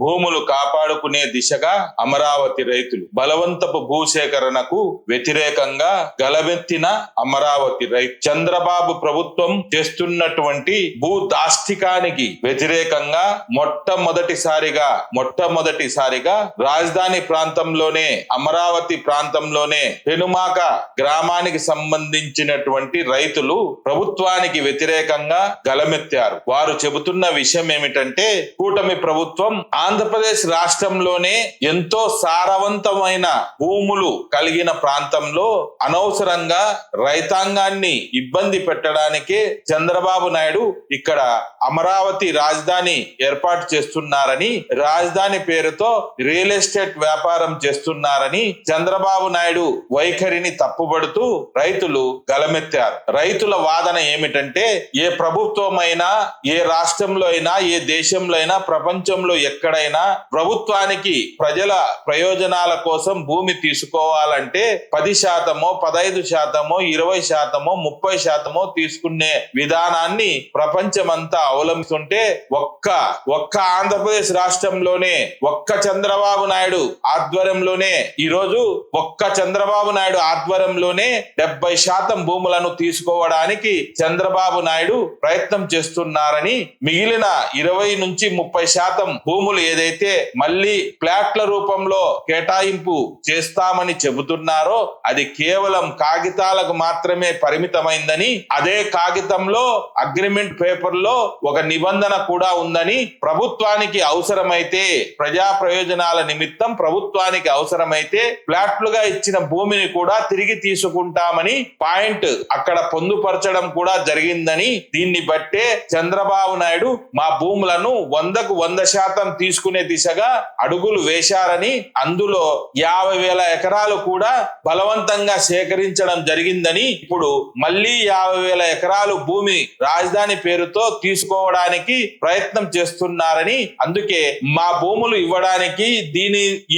భూములు కాపాడుకునే దిశగా అమరావతి రైతులు. బలవంతపు భూసేకరణకు వ్యతిరేకంగా గలమెత్తిన అమరావతి రైతు. చంద్రబాబు ప్రభుత్వం చేస్తున్నటువంటి భూ దాష్టికానికి వ్యతిరేకంగా మొట్టమొదటిసారిగా రాజధాని ప్రాంతంలోనే, అమరావతి ప్రాంతంలోనే పెనుమాక గ్రామానికి సంబంధించినటువంటి రైతులు ప్రభుత్వానికి వ్యతిరేకంగా గలమెత్తారు. వారు చెబుతున్న విషయం ఏమిటంటే, కూటమి ప్రభుత్వం ఆంధ్రప్రదేశ్ రాష్ట్రంలోనే ఎంతో సారవంతమైన భూములు కలిగిన ప్రాంతంలో అనవసరంగా రైతాంగాన్ని ఇబ్బంది పెట్టడానికే చంద్రబాబు నాయుడు ఇక్కడ అమరావతి రాజధాని ఏర్పాటు చేస్తున్నారని, రాజధాని పేరుతో రియల్ ఎస్టేట్ వ్యాపారం చేస్తున్నారని చంద్రబాబు నాయుడు వైఖరిని తప్పుబడుతూ రైతులు గలమెత్తారు. రైతుల వాదన ఏమిటంటే, ఏ ప్రభుత్వమైనా, ఏ రాష్ట్రంలో అయినా, ఏ దేశంలో అయినా, ప్రపంచంలో ఎక్కడైనా ప్రభుత్వానికి ప్రజల ప్రయోజనాల కోసం భూమి తీసుకోవాలంటే 10%, 15%, 20%, 30% తీసుకునే విధానాన్ని ప్రపంచమంతా అవలంబిస్తుంటే ఒక్క ఆంధ్రప్రదేశ్ రాష్ట్రంలోనే, ఒక్క చంద్రబాబు నాయుడు ఆధ్వర్యంలోనే, ఈరోజు ఒక్క చంద్రబాబు నాయుడు ఆధ్వర్యంలోనే 70% భూములను తీసుకోవడానికి చంద్రబాబు నాయుడు ప్రయత్నం చేస్తున్నారని, మిగిలిన 20 నుంచి 30% భూములు ఏదైతే మళ్ళీ ఫ్లాట్ల రూపంలో కేటాయింపు చేస్తామని చెబుతున్నారో అది కేవలం కాగితాలకు మాత్రమే పరిమితమైందని, అదే కాగితంలో అగ్రిమెంట్ పేపర్ లో ఒక నిబంధన కూడా ఉందని, ప్రభుత్వానికి అవసరమైతే, ప్రజా ప్రయోజనాల నిమిత్తం ప్రభుత్వానికి అవసరమైతే ఫ్లాట్లుగా ఇచ్చిన భూమిని కూడా తిరిగి తీసుకుంటామని పాయింట్ అక్కడ పొందుపరచడం కూడా జరిగిందని, దీన్ని బట్టే చంద్రబాబు నాయుడు మా భూములను 100% తీసుకునే దిశగా అడుగులు వేశారని, అందులో 50,000 ఎకరాలు కూడా బలవంతంగా సేకరించడం జరిగిందని, ఇప్పుడు మళ్ళీ 50,000 ఎకరాలు భూమి రాజధాని పేరుతో తీసుకోవడానికి ప్రయత్నం చేస్తున్నారని, అందుకే మా భూములు ఇవ్వడానికి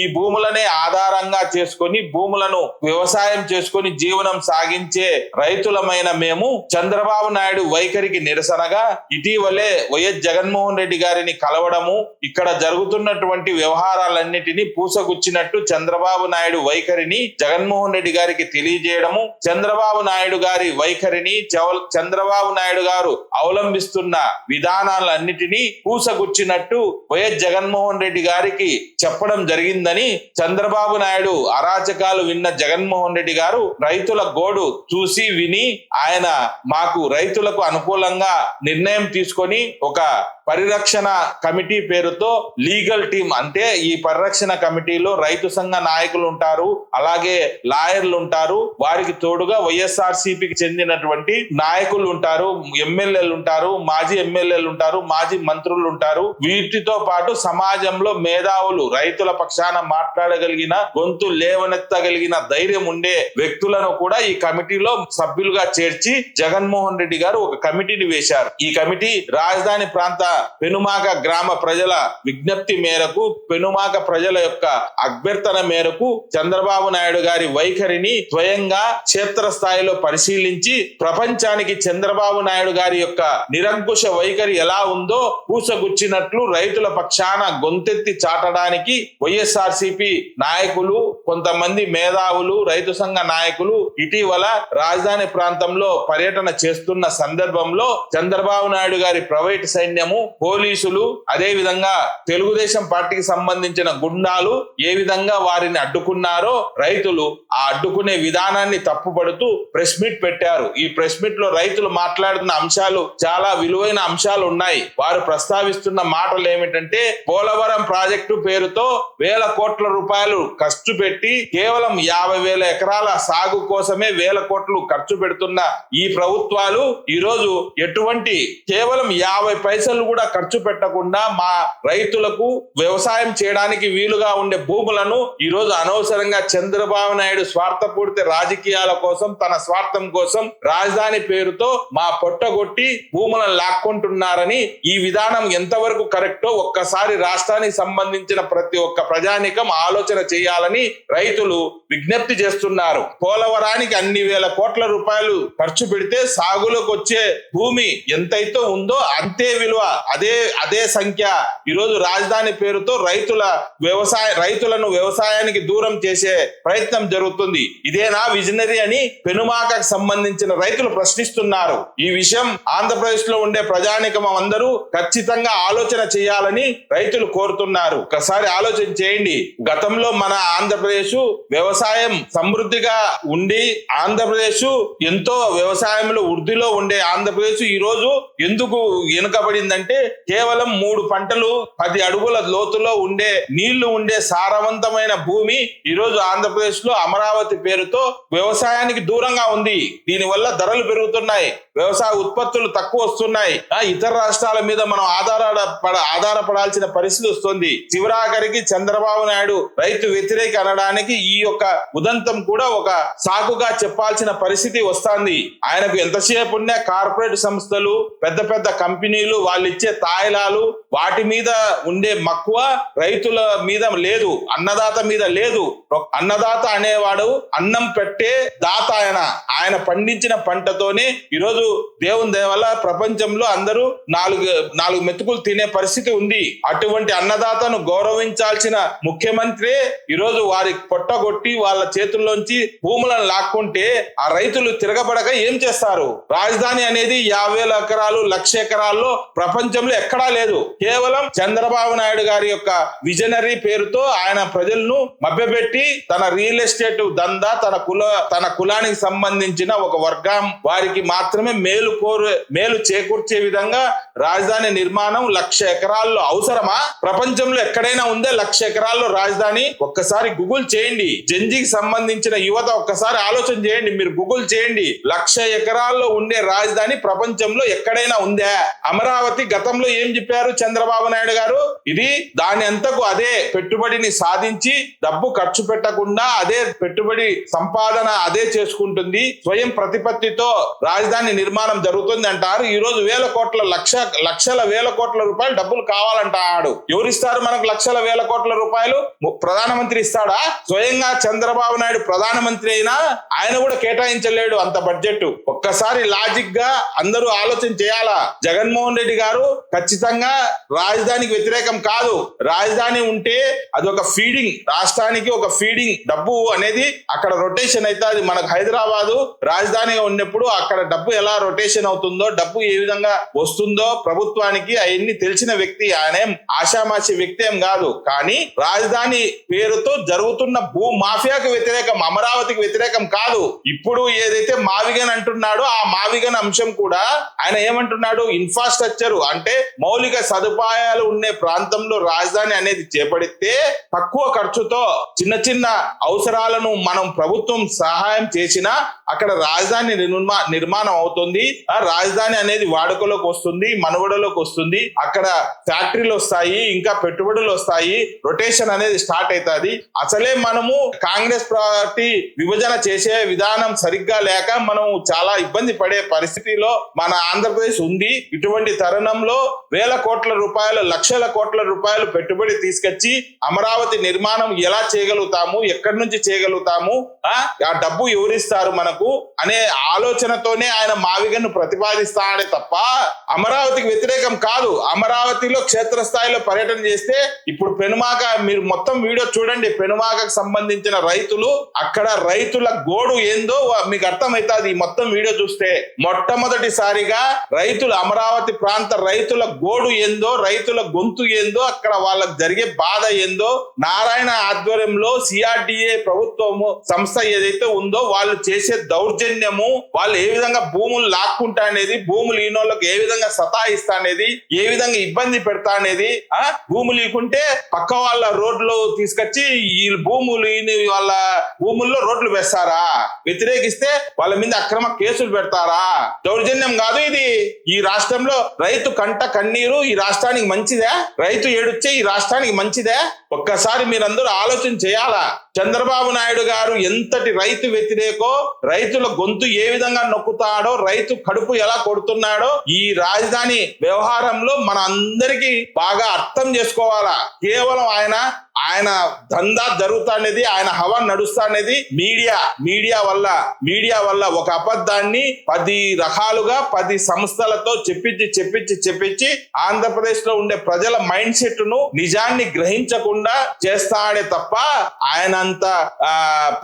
ఈ భూములనే ఆధారంగా చేసుకొని భూములను వ్యవసాయం చేసుకొని జీవనం సాగించే రైతులమైన మేము చంద్రబాబు నాయుడు వైఖరికి నిరసనగా ఇటీవలే వైఎస్ జగన్మోహన్ రెడ్డి గారిని కలవడము, ఇక్కడ జరుగుతున్నటువంటి వ్యవహారాలన్నిటినీ పూసగుచ్చినట్టు చంద్రబాబు నాయుడు వైఖరిని జగన్మోహన్ రెడ్డి గారికి తెలియజేయడము, చంద్రబాబు నాయుడు గారి వైఖరిని, చంద్రబాబు నాయుడు గారు అవలంబిస్తున్న విధానాలన్నిటినీ పూసగుచ్చినట్టు వైఎస్ జగన్మోహన్ రెడ్డి గారికి చెప్పడం జరిగిందని, చంద్రబాబు నాయుడు అరాచకాలు విన్న జగన్మోహన్ రెడ్డి గారు రైతుల గోడు చూసి విని ఆయన మాకు రైతులకు అనుకూలంగా నిర్ణయం తీసుకొని ఒక పరిరక్షణ కమిటీ పేరుతో లీగల్ టీం, అంటే ఈ పరిరక్షణ కమిటీలో రైతు సంఘ నాయకులు ఉంటారు, అలాగే లాయర్లు ఉంటారు, వారికి తోడుగా వైఎస్ఆర్సీపీకి చెందినటువంటి నాయకులు ఉంటారు, ఎమ్మెల్యేలు ఉంటారు, మాజీ ఎమ్మెల్యేలు ఉంటారు, మాజీ మంత్రులు ఉంటారు. వీటితో పాటు సమాజంలో మేధావులు, రైతుల పక్షాన మాట్లాడగలిగిన, గొంతు లేవనెత్తగలిగిన ధైర్యం ఉండే వ్యక్తులను కూడా ఈ కమిటీలో సభ్యులుగా చేర్చి జగన్మోహన్ రెడ్డి గారు ఒక కమిటీని వేశారు. ఈ కమిటీ రాజధాని ప్రాంత పెనుమాక గ్రామ ప్రజల విజ్ఞప్తి మేరకు, పెనుమాక ప్రజల యొక్క అభ్యర్థన మేరకు చంద్రబాబు నాయుడు గారి వైఖరిని స్వయంగా క్షేత్రస్థాయిలో పరిశీలించి ప్రపంచానికి చంద్రబాబు నాయుడు గారి యొక్క నిరంకుశ వైఖరి ఎలా ఉందో పూసగుచ్చినట్లు రైతుల పక్షాన గొంతెత్తి చాటడానికి వైఎస్ఆర్సీపీ నాయకులు, కొంతమంది మేధావులు, రైతు సంఘ నాయకులు ఇటీవల రాజధాని ప్రాంతంలో పర్యటన చేస్తున్న సందర్భంలో చంద్రబాబు నాయుడు గారి ప్రైవేట్ సైన్యము, పోలీసులు, అదే విధంగా తెలుగుదేశం పార్టీకి సంబంధించిన గుండాలు ఏ విధంగా వారిని అడ్డుకున్నారో రైతులు ఆ అడ్డుకునే విధానాన్ని తప్పుపడుతూ ప్రెస్ మీట్ పెట్టారు. ఈ ప్రెస్ మీట్ లో రైతులు మాట్లాడుతున్న అంశాలు చాలా విలువైన అంశాలు ఉన్నాయి. వారు ప్రస్తావిస్తున్న మాటలు ఏమిటంటే, పోలవరం ప్రాజెక్టు పేరుతో వేల కోట్ల రూపాయలు ఖర్చు పెట్టి కేవలం 50,000 ఎకరాల సాగు కోసమే వేల కోట్లు ఖర్చు పెడుతున్న ఈ ప్రభుత్వాలు ఈరోజు ఎటువంటి కేవలం 50 పైసలు కూడా ఖర్చు పెట్టకుండా మా రైతులకు వ్యవసాయం చేయడానికి వీలుగా ఉండే భూములను ఈరోజు అనవసరంగా చంద్రబాబు నాయుడు స్వార్థపూరిత రాజకీయాల కోసం, తన స్వార్థం కోసం రాజధాని పేరుతో మా పొట్టగొట్టి భూములను లాక్కుంటున్నారని, ఈ విధానం ఎంతవరకు కరెక్టో ఒక్కసారి రాష్ట్రానికి సంబంధించిన ప్రతి ఒక్క ప్రజానికం ఆలోచన చేయాలని రైతులు విజ్ఞప్తి చేస్తున్నారు. పోలవరానికి అన్ని వేల కోట్ల రూపాయలు ఖర్చు పెడితే సాగులోకి వచ్చే భూమి ఎంతైతే ఉందో అంతే విలువ అదే సంఖ్య ఈరోజు రాజధాని పేరుతో రైతులను వ్యవసాయానికి దూరం చేసే ప్రయత్నం జరుగుతుంది. ఇదేనా విజనరీ అని పెనుమాకకు సంబంధించిన రైతులు ప్రశ్నిస్తున్నారు. ఈ విషయం ఆంధ్రప్రదేశ్ లో ఉండే ప్రజానికం అందరూ ఖచ్చితంగా ఆలోచన చేయాలని రైతులు కోరుతున్నారు. ఒకసారి ఆలోచన చేయండి. గతంలో మన ఆంధ్రప్రదేశ్ వ్యవసాయం సమృద్ధిగా ఉండి ఆంధ్రప్రదేశ్ ఎంతో వ్యవసాయంలో వృద్ధిలో ఉండే ఆంధ్రప్రదేశ్ ఈ రోజు ఎందుకు వెనుకబడిందంటే కేవలం 3 పంటలు 10 అడుగుల లోతులో ఉండే నీళ్లు ఉండే సారవంతమైన భూమి ఈ రోజు ఆంధ్రప్రదేశ్ లో అమరావతి పేరుతో వ్యవసాయానికి దూరంగా ఉంది. దీనివల్ల ధరలు పెరుగుతున్నాయి, వ్యవసాయ ఉత్పత్తులు తక్కువ వస్తున్నాయి. ఇతర రాష్ట్రాల మీద మనం ఆధారపడాల్సిన పరిస్థితి వస్తుంది. చివరాఖరికి చంద్రబాబు నాయుడు రైతు వ్యతిరేక అనడానికి ఈ యొక్క ఉదంతం కూడా ఒక సాకుగా చెప్పాల్సిన పరిస్థితి వస్తుంది. ఆయనకు ఎంతసేపు ఉన్న కార్పొరేట్ సంస్థలు, పెద్ద పెద్ద కంపెనీలు, వాళ్ళు ఇచ్చే తాయిలాలు, వాటి మీద ఉండే మక్కువ రైతుల మీద లేదు, అన్నదాత మీద లేదు. అన్నదాత అనేవాడు అన్నం పెట్టే దాత. ఆయన పండించిన పంటతోనే ఈరోజు దేవుని దయ వల్ల ప్రపంచంలో అందరూ నాలుగు మెతుకులు తినే పరిస్థితి ఉంది. అటువంటి అన్నదాతను గౌరవించాల్సిన ముఖ్యమంత్రి ఈరోజు వారి పొట్టగొట్టి వాళ్ళ చేతుల్లోంచి భూములను లాక్కుంటే ఆ రైతులు తిరగబడక ఏం చేస్తారు? రాజధాని అనేది 50,000 ఎకరాలు 1,00,000 ఎకరాల్లో ప్రపంచంలో ఎక్కడా లేదు. కేవలం చంద్రబాబు నాయుడు గారి యొక్క విజనరీ పేరుతో ఆయన ప్రజలను మభ్యపెట్టి తన రియల్ ఎస్టేట్ దందా, తన కులానికి సంబంధించిన ఒక వర్గం వారికి మాత్రమే మేలు చేకూర్చే విధంగా రాజధాని నిర్మాణం 1,00,000 ఎకరాల్లో అవసరమా? ప్రపంచంలో ఎక్కడైనా ఉందే 1,00,000 ఎకరాల్లో రాజధాని? ఒక్కసారి గూగుల్ చేయండి. జెన్జీకి సంబంధించిన యువత ఒక్కసారి ఆలోచన చేయండి. మీరు గూగుల్ చేయండి, 1,00,000 ఎకరాల్లో ఉండే రాజధాని ప్రపంచంలో ఎక్కడైనా ఉందా? అమరావతి గతంలో ఏం చెప్పారు చంద్రబాబు నాయుడు గారు? ఇది దాని అంతకు అదే పెట్టుబడిని సాధించి డబ్బు ఖర్చు పెట్టకుండా అదే పెట్టుబడి సంపాదన అదే చేసుకుంటుంది, స్వయం ప్రతిపత్తితో రాజధాని నిర్మాణం జరుగుతుంది అంటారు. ఈ రోజు లక్షల వేల కోట్ల రూపాయలు డబ్బులు కావాలంటాడు. ఎవరిస్తారు మనకు లక్షల వేల కోట్ల రూపాయలు? ప్రధానమంత్రి ఇస్తాడా? స్వయంగా చంద్రబాబు నాయుడు ప్రధానమంత్రి అయినా ఆయన కూడా కేటాయించలేడు అంత బడ్జెట్. ఒక్కసారి లాజిక్ గా అందరూ ఆలోచన చేయాలా. జగన్మోహన్ రెడ్డి గారు ఖచ్చితంగా రాజధానికి వ్యతిరేకం కాదు. రాజధాని ఉంటే అది ఒక ఫీడింగ్, రాష్ట్రానికి ఒక ఫీడింగ్. డబ్బు అనేది అక్కడ రొటేషన్ అయితే అది మనకు హైదరాబాదు రాజధానిగా ఉన్నప్పుడు అక్కడ డబ్బు ఎలా రొటేషన్ అవుతుందో, డబ్బు ఏ విధంగా వస్తుందో ప్రభుత్వానికి అవన్నీ తెలిసిన వ్యక్తి. ఆయనేం ఆషామాషి వ్యక్తి ఏం కాదు. కానీ రాజధాని పేరుతో జరుగుతున్న భూ మాఫియాకు వ్యతిరేకం, అమరావతికి వ్యతిరేకం కాదు. ఇప్పుడు ఏదైతే మావిగన్ అంటున్నాడో ఆ మావిగన్ అంశం కూడా ఆయన ఏమంటున్నాడు? ఇన్ఫ్రాస్ట్రక్చర్ అంటే మౌలిక సదుపాయాలు ఉండే ప్రాంతంలో రాజధాని అనేది చేపడితే తక్కువ ఖర్చుతో చిన్న చిన్న అవసరాలను మనం ప్రభుత్వం సహాయం చేసినా అక్కడ రాజధాని నిర్మాణం అవుతుంది. ఆ రాజధాని అనేది వాడుకలోకి వస్తుంది, మనుగడలోకి వస్తుంది. అక్కడ ఫ్యాక్టరీలు వస్తాయి, ఇంకా పెట్టుబడులు వస్తాయి, రొటేషన్ అనేది స్టార్ట్ అవుతుంది. అసలే మనము కాంగ్రెస్ పార్టీ విభజన చేసే విధానం సరిగ్గా లేక మనం చాలా ఇబ్బంది పడే పరిస్థితిలో మన ఆంధ్రప్రదేశ్ ఉంది. ఇటువంటి తరుణంలో వేల కోట్ల రూపాయలు, లక్షల కోట్ల రూపాయలు పెట్టుబడి తీసుకొచ్చి అమరావతి నిర్మాణం ఎలా చేయగలుగుతాము, ఎక్కడి నుంచి చేయగలుగుతాము, ఆ డబ్బు ఎవరిస్తారు మనకు అనే ఆలోచనతోనే ఆయన మావిగన్ను ప్రతిపాదిస్తాడే తప్ప అమరావతికి వ్యతిరేకం కాదు. అమరావతిలో క్షేత్రస్థాయిలో పర్యటన చేస్తే ఇప్పుడు పెనుమాక మీరు మొత్తం వీడియో చూడండి. పెనుమాకకు సంబంధించిన రైతులు, అక్కడ రైతుల గోడు ఏందో మీకు అర్థమవుతుంది. మొత్తం వీడియో చూస్తే మొట్టమొదటిసారిగా రైతులు, అమరావతి ప్రాంత రైతుల గోడు ఏందో, రైతుల గొంతు ఏందో, అక్కడ వాళ్ళకి జరిగే బాధ ఏందో, నారాయణ ఆధ్వర్యంలో సిఆర్డిఏ ప్రభుత్వము సంస్థ ఏదైతే ఉందో వాళ్ళు చేసే దౌర్జన్యము, వాళ్ళు ఏ విధంగా భూములు లాక్కుంటా అనేది, భూములు ఈనోళ్ళకి ఏ విధంగా సతాయిస్తా అనేది, ఏ విధంగా ఇబ్బంది పెడతా అనేది, భూములు ఇకుంటే పక్క వాళ్ళ రోడ్లు తీసుకొచ్చి ఈ భూములు వాళ్ళ భూముల్లో రోడ్లు వేస్తారా? వ్యతిరేకిస్తే వాళ్ళ మీద అక్రమ కేసులు పెడతారా? దౌర్జన్యం కాదు ఇది. ఈ రాష్ట్రంలో రైతు కంట కన్నీరు ఈ రాష్ట్రానికి మంచిదే? రైతు ఏడుచ్చే ఈ రాష్ట్రానికి మంచిదే? ఒక్కసారి మీరందరూ ఆలోచన చేయాలా. చంద్రబాబు నాయుడు గారు ఎంతటి రైతు వ్యతిరేకో, రైతుల గొంతు ఏ విధంగా నొక్కుతాడో, రైతు కడుపు ఎలా కొడుతున్నాడో ఈ రాజధాని వ్యవహారంలో మన అందరికీ బాగా అర్థం చేసుకోవాలా. కేవలం ఆయన దందా జరుగుతానేది, ఆయన హవా నడుస్తానేది మీడియా వల్ల ఒక అబద్ధాన్ని 10 రకాలుగా 10 సంస్థలతో చెప్పించి ఆంధ్రప్రదేశ్ లో ఉండే ప్రజల మైండ్ సెట్ ను నిజాన్ని గ్రహించకుండా చేస్తాడే తప్ప ఆయన అంత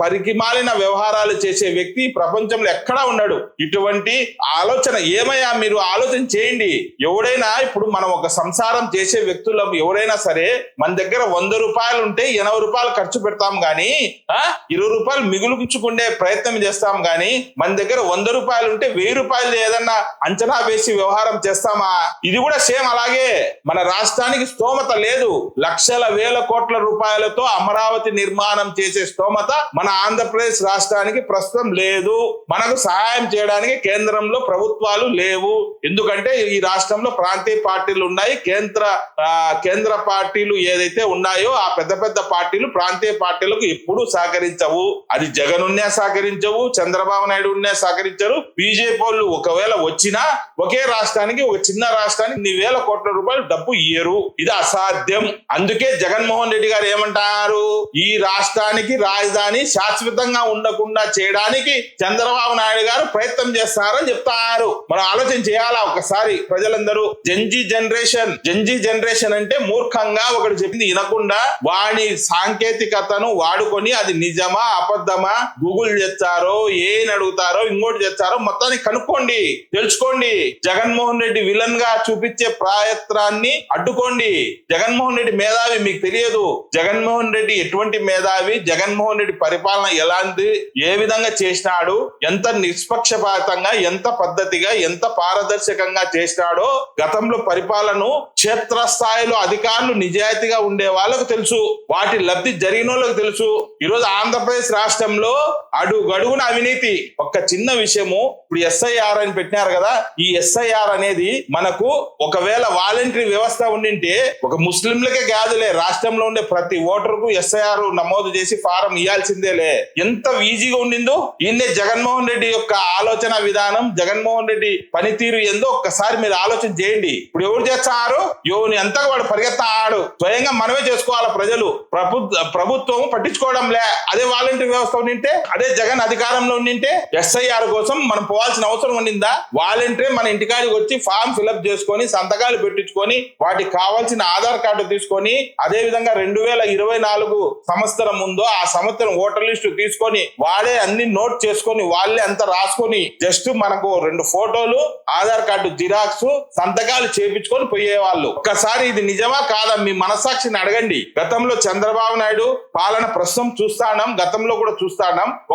పరికిమాలిన వ్యవహారాలు చేసే వ్యక్తి ప్రపంచంలో ఎక్కడా ఉన్నాడు. ఇటువంటి ఆలోచన ఏమయ్యా, మీరు ఆలోచన చేయండి. ఎవడైనా ఇప్పుడు మనం ఒక సంసారం చేసే వ్యక్తులం ఎవరైనా సరే మన దగ్గర 100 రూపాయలు ఉంటే 80 రూపాయలు ఖర్చు పెడతాం గానీ 20 రూపాయలు మిగులుచుకునే ప్రయత్నం చేస్తాం గానీ మన దగ్గర 100 రూపాయలు ఉంటే 1000 రూపాయలు ఏదన్నా అంచనా వేసి వ్యవహారం చేస్తామా? ఇది కూడా సేమ్ అలాగే. మన రాష్ట్రానికి స్తోమత లేదు. లక్షల వేల కోట్ల రూపాయలతో అమరావతి నిర్మాణం చేసే స్తోమత మన ఆంధ్రప్రదేశ్ రాష్ట్రానికి ప్రస్తుతం లేదు. మనకు సహాయం చేయడానికి కేంద్రంలో ప్రభుత్వాలు లేవు. ఎందుకంటే ఈ రాష్ట్రంలో ప్రాంతీయ పార్టీలు ఉన్నాయి. కేంద్ర పార్టీలు ఏదైతే ఉన్నాయో ఆ పెద్ద పార్టీలు ప్రాంతీయ పార్టీలకు ఎప్పుడూ సహకరించవు. అది జగన్ ఉన్నా సహకరించవు, చంద్రబాబు నాయుడు ఉన్నా సహకరించరు. బీజేపీ వాళ్ళు ఒకవేళ వచ్చినా ఒకే రాష్ట్రానికి, ఒక చిన్న రాష్ట్రానికి 1,000 వేల కోట్ల రూపాయలు డబ్బు ఇయ్యరు. ఇది అసాధ్యం. అందుకే జగన్మోహన్ రెడ్డి గారు ఏమంటారు, ఈ రాష్ట్రానికి రాజధాని శాశ్వతంగా ఉండకుండా చేయడానికి చంద్రబాబు నాయుడు గారు ప్రయత్నం చేస్తారని చెప్తారు. మనం ఆలోచన చేయాలా ఒకసారి ప్రజలందరూ. జంజీ జనరేషన్ అంటే మూర్ఖంగా ఒకటి చెప్పింది వినకుండా వాడి సాంకేతికతను వాడుకొని అది నిజమా అబద్ధమా గూగుల్ చేస్తారో ఏం అడుగుతారో ఇంకోటి చేస్తారో మొత్తాన్ని కనుక్కోండి, తెలుసుకోండి. జగన్మోహన్ రెడ్డి విలన్ గా చూపించే ప్రయత్నాన్ని అడ్డుకోండి. జగన్మోహన్ రెడ్డి మేధావి మీకు తెలియదు. జగన్మోహన్ రెడ్డి ఎటువంటి మేధావి, జగన్మోహన్ రెడ్డి పరిపాలన ఎలాంటి, ఏ విధంగా చేసినాడు, ఎంత నిష్పక్షపాతంగా, ఎంత పద్ధతిగా, ఎంత పారదర్శకంగా చేసినాడో గతంలో పరిపాలన క్షేత్రస్థాయిలో అధికారులు నిజాయితీగా ఉండే వాళ్ళకు తెలుసు. వాటి లబ్ధి జరిగిన వాళ్ళకు తెలుసు. ఈరోజు ఆంధ్రప్రదేశ్ రాష్ట్రంలో అడుగడుగున అవినీతి. ఒక్క చిన్న విషయము, ఇప్పుడు SIR అని పెట్టినారు కదా, ఈ SIR అనేది మనకు ఒకవేళ వాలంటరీ వ్యవస్థ ఉండింటే ఒక ముస్లింలకే కాదులే, రాష్ట్రంలో ఉండే ప్రతి ఓటరుకు SIR నమోదు చేసి ఫారం ఇవ్వాల్సిందేలే. ఎంత ఈజీగా ఉండిందో. ఈయనే జగన్మోహన్ రెడ్డి యొక్క ఆలోచన విధానం, జగన్మోహన్ రెడ్డి పనితీరు ఏందో ఒక్కసారి మీరు ఆలోచన చేయండి. ఇప్పుడు ఎవరు చేస్తున్నారు, ఎవరిని అంతా వాడు పరిగెత్తాడు. స్వయంగా మనమే చేసుకోవాలి. ప్రజలు ప్రభుత్వం పట్టించుకోవడంలే. అదే వాలంటరీ వ్యవస్థ ఉండింటే, అదే జగన్ అధికారంలో ఉండింటే SIR కోసం మనం పోవాల్సిన అవసరం ఉండిందా? వాలంటరీ మన ఇంటికాడికి వచ్చి ఫామ్ ఫిల్అప్ చేసుకొని సంతకాలు పెట్టించుకొని వాటికి కావాల్సిన ఆధార్ కార్డు తీసుకొని, అదే విధంగా 2024 సంవత్సరం ముందో ఆ సంవత్సరం ఓటర్ లిస్టు తీసుకొని వాడే అన్ని నోట్ చేసుకొని వాళ్ళే అంత రాసుకొని జస్ట్ మనకు 2 ఫోటోలు, ఆధార్ కార్డు జిరాక్స్, సంతకాలు చేపించుకొని పోయేవాళ్ళు. ఒక్కసారి ఇది నిజమా కాదా మీ మనస్సాక్షిని అడగండి. గతంలో చంద్రబాబు నాయుడు పాలన ప్రస్తుతం చూస్తాం, గతంలో కూడా చూస్తాం.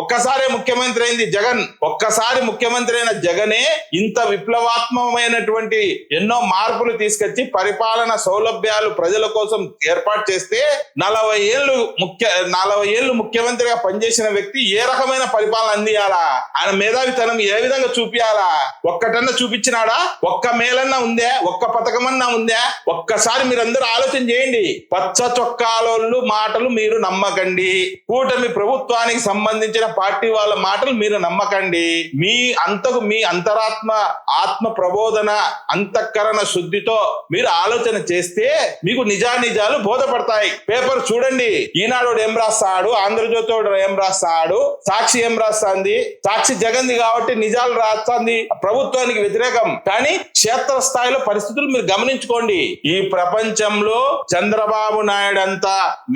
ఒక్కసారి ముఖ్యమంత్రి అయింది జగన్. ఒక్కసారి ముఖ్యమంత్రి అయిన జగనే ఇంత విప్లవాత్మకమైనటువంటి ఎన్నో మార్పులు తీసుకొచ్చి పరిపాలన సౌలభ్యాలు ప్రజల కోసం ఏర్పాటు చేస్తే 40 ఏళ్ళు ముఖ్యమంత్రిగా పనిచేసిన వ్యక్తి ఏ రకమైన పరిపాలన అందియాలా? ఆయన మేధావితనం ఏ విధంగా చూపియాలా? ఒక్కటన్నా చూపించినాడా? ఒక్క మేలన్నా ఉందే? ఒక్క పథకమన్నా ఉందే? ఒక్కసారి మీరందరూ ఆలోచన చేయండి. పచ్చ చొక్కాలోళ్ళు మాటలు మీరు నమ్మకండి. కూటమి ప్రభుత్వానికి సంబంధించిన పార్టీ వాళ్ళ మాటలు మీరు నమ్మకండి. మీ ఆత్మ ప్రబోధన, అంతఃకరణ శుద్ధితో మీరు ఆలోచన చేస్తే మీకు నిజానిజాలు బోధపడతాయి. పేపర్ చూడండి. ఈనాడు ఏం రాస్తాడు, ఆంధ్రజ్యోతి ఏం రాస్తాడు, సాక్షి ఏం రాస్తాంది. సాక్షి జగన్ది కాబట్టి నిజాలు రాస్తుంది, ప్రభుత్వానికి వ్యతిరేకం. కానీ క్షేత్ర స్థాయిలో పరిస్థితులు మీరు గమనించుకోండి. ఈ ప్రపంచంలో చంద్రబాబు నాయుడు అంత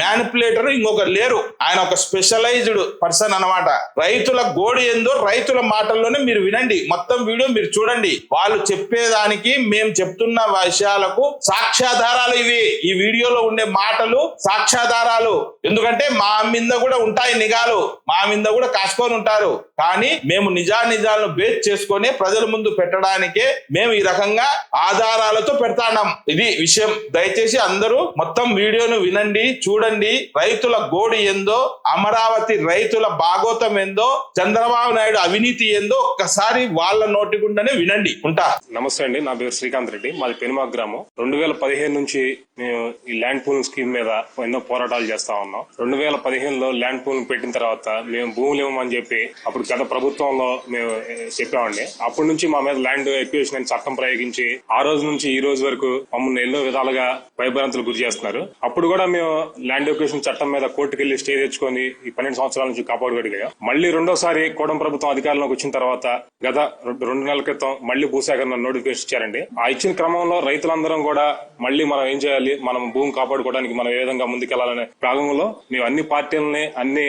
మ్యానిపులేటర్ ఇంకొకరు లేరు. ఆయన ఒక స్పెషలైజ్డ్ పర్సన్ అన్నమాట. రైతుల గోడు ఏందో రైతుల మాటల్లోనే మీరు వినండి. మొత్తం వీడియో మీరు చూడండి. వాళ్ళు చెప్పేదానికి మేము చెప్తున్న విషయాలకు సాక్ష్యాధారాలు ఇవి. ఈ వీడియోలో ఉండే మాటలు సాక్ష్యాధారాలు. ఎందుకంటే మా మీద కూడా ఉంటాయి నిఘాలు, మా మీద కూడా కాసుకొని ఉంటారు. కానీ మేము నిజాలను బేస్ చేసుకొని ప్రజల ముందు పెట్టడానికే మేము ఈ రకంగా ఆధారాలతో పెడతాం. ఇది విషయం. దయచేసి అందరూ మొత్తం వీడియోను వినండి, చూడండి. రైతుల గోడు ఏందో, అమరావతి రైతుల భాగోతం ఏందో, చంద్రబాబు నాయుడు అవినీతి ఏందో ఒక్కసారి వాళ్ళ నోటి గుండానే వినండి. ఉంటా. నమస్తే అండి, నా పేరు శ్రీకాంత్ రెడ్డి, మాది పెనుమాక గ్రామం. 2015 నుంచి మేము ఈ ల్యాండ్ పూల్ స్కీమ్ మీద ఎన్నో పోరాటాలు చేస్తా ఉన్నాం. 2015లో ల్యాండ్ పూల్ పెట్టిన తర్వాత మేము భూములు ఇవ్వమని చెప్పి అప్పుడు గత ప్రభుత్వంలో మేము చెప్పామండి. అప్పటి నుంచి మా మీద ల్యాండ్ ఎక్విజిషన్ అని చట్టం ప్రయోగించి ఆ రోజు నుంచి ఈ రోజు వరకు మమ్మల్ని ఎన్నో విధాలుగా భయభ్రాంతులు గురి చేస్తున్నారు. అప్పుడు కూడా మేము మేము ల్యాండ్ ఎక్విజిషన్ చట్టం మీద కోర్టుకు వెళ్లి స్టే తెచ్చుకొని ఈ 12 సంవత్సరాల నుంచి కాపాడుగలిగాం. మళ్ళీ రెండోసారి కూటమి ప్రభుత్వం అధికారంలోకి వచ్చిన తర్వాత గత 2 నెలల క్రితం మళ్ళీ భూసేకరణ నోటిఫికేషన్ ఇచ్చారండి. ఆ ఇచ్చిన క్రమంలో రైతులందరం కూడా మళ్ళీ మనం ఏం చేయాలి, మనం భూమి కాపాడుకోవడానికి మనం ఏ విధంగా ముందుకెళ్లాలనే భాగంలో మేము అన్ని పార్టీలని, అన్ని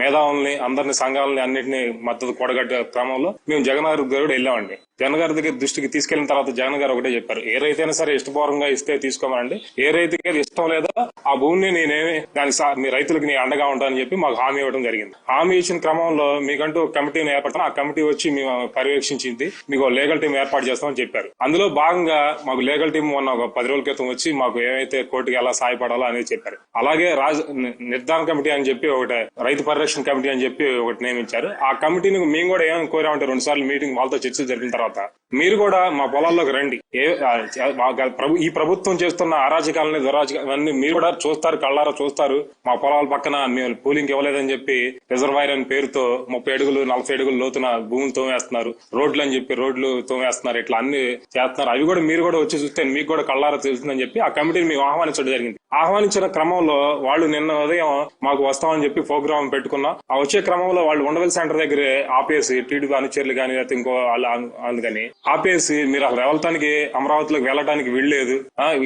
మేధావుల్ని, అందరిని, సంఘాలని అన్నింటినీ మద్దతు కూడగట్టే క్రమంలో మేము జగన్ గారి దగ్గర వెళ్ళామండి. జగన్ గారి దగ్గర దృష్టికి తీసుకెళ్లిన తర్వాత జగన్ గారు ఒకటే చెప్పారు, ఏ రైతైనా సరే ఇష్టపూర్వకంగా ఇస్తే తీసుకోమనండి, ఏ రైతుకి ఇష్టం లేదో ఆ భూమిని నేనేమి దానికి మీ రైతులకి నేను అండగా ఉంటానని చెప్పి మాకు హామీ ఇవ్వడం జరిగింది. హామీ ఇచ్చిన క్రమంలో మీకంటూ కమిటీని ఏర్పడతాం, ఆ కమిటీ వచ్చి మేము పర్యవేక్షించింది, మీకు లీగల్ టీం ఏర్పాటు చేస్తామని చెప్పారు. అందులో భాగంగా మాకు లీగల్ టీం మొన్న ఒక 10 రోజుల క్రితం వచ్చి మాకు ఏమైతే కోర్టుకి ఎలా సహాయపడాలో అనేది చెప్పారు. అలాగే నిర్ధారణ కమిటీ అని చెప్పి ఒకటి, రైతు పరిరక్షణ కమిటీ అని చెప్పి ఒకటి నియమించారు. ఆ కమిటీని మేము కూడా ఏమని కోరామంటే 2 సార్లు మీటింగ్ వాళ్ళతో చర్చలు జరిపిన తర్వాత మీరు కూడా మా పొలాల్లోకి రండి, ఈ ప్రభుత్వం చేస్తున్న అరాచకాలని, దురాచకాలన్నీ మీరు కూడా చూస్తారు, కళ్ళారా చూస్తారు. మా పొలాల పక్కన మేము పూలింగ్ ఇవ్వలేదని చెప్పి రిజర్వాయర్ అని పేరుతో 30 అడుగులు 40 అడుగులు లోతున భూములు తోమేస్తున్నారు, రోడ్లు అని చెప్పి రోడ్లు తోమేస్తున్నారు, ఇట్లా అన్ని చేస్తున్నారు. అవి కూడా మీరు కూడా వచ్చి చూస్తే మీకు కూడా కళ్ళారా తెలుస్తుందని చెప్పి ఆ కమిటీని మేము ఆహ్వానించడం జరిగింది. ఆహ్వానించిన క్రమంలో వాళ్ళు నిన్న ఉదయం మాకు వస్తామని చెప్పి ప్రోగ్రామ్ పెట్టుకున్నాం. ఆ వచ్చే క్రమంలో వాళ్ళు ఉండవల్లి సెంటర్ దగ్గర ఆపేసి, టీడీపీ అనుచరులు కానీ లేకపోతే ఇంకో వాళ్ళు కానీ ఆపేసి, మీరు అసలు వెళ్తానికి అమరావతిలోకి వెళ్ళడానికి వీల్లేదు,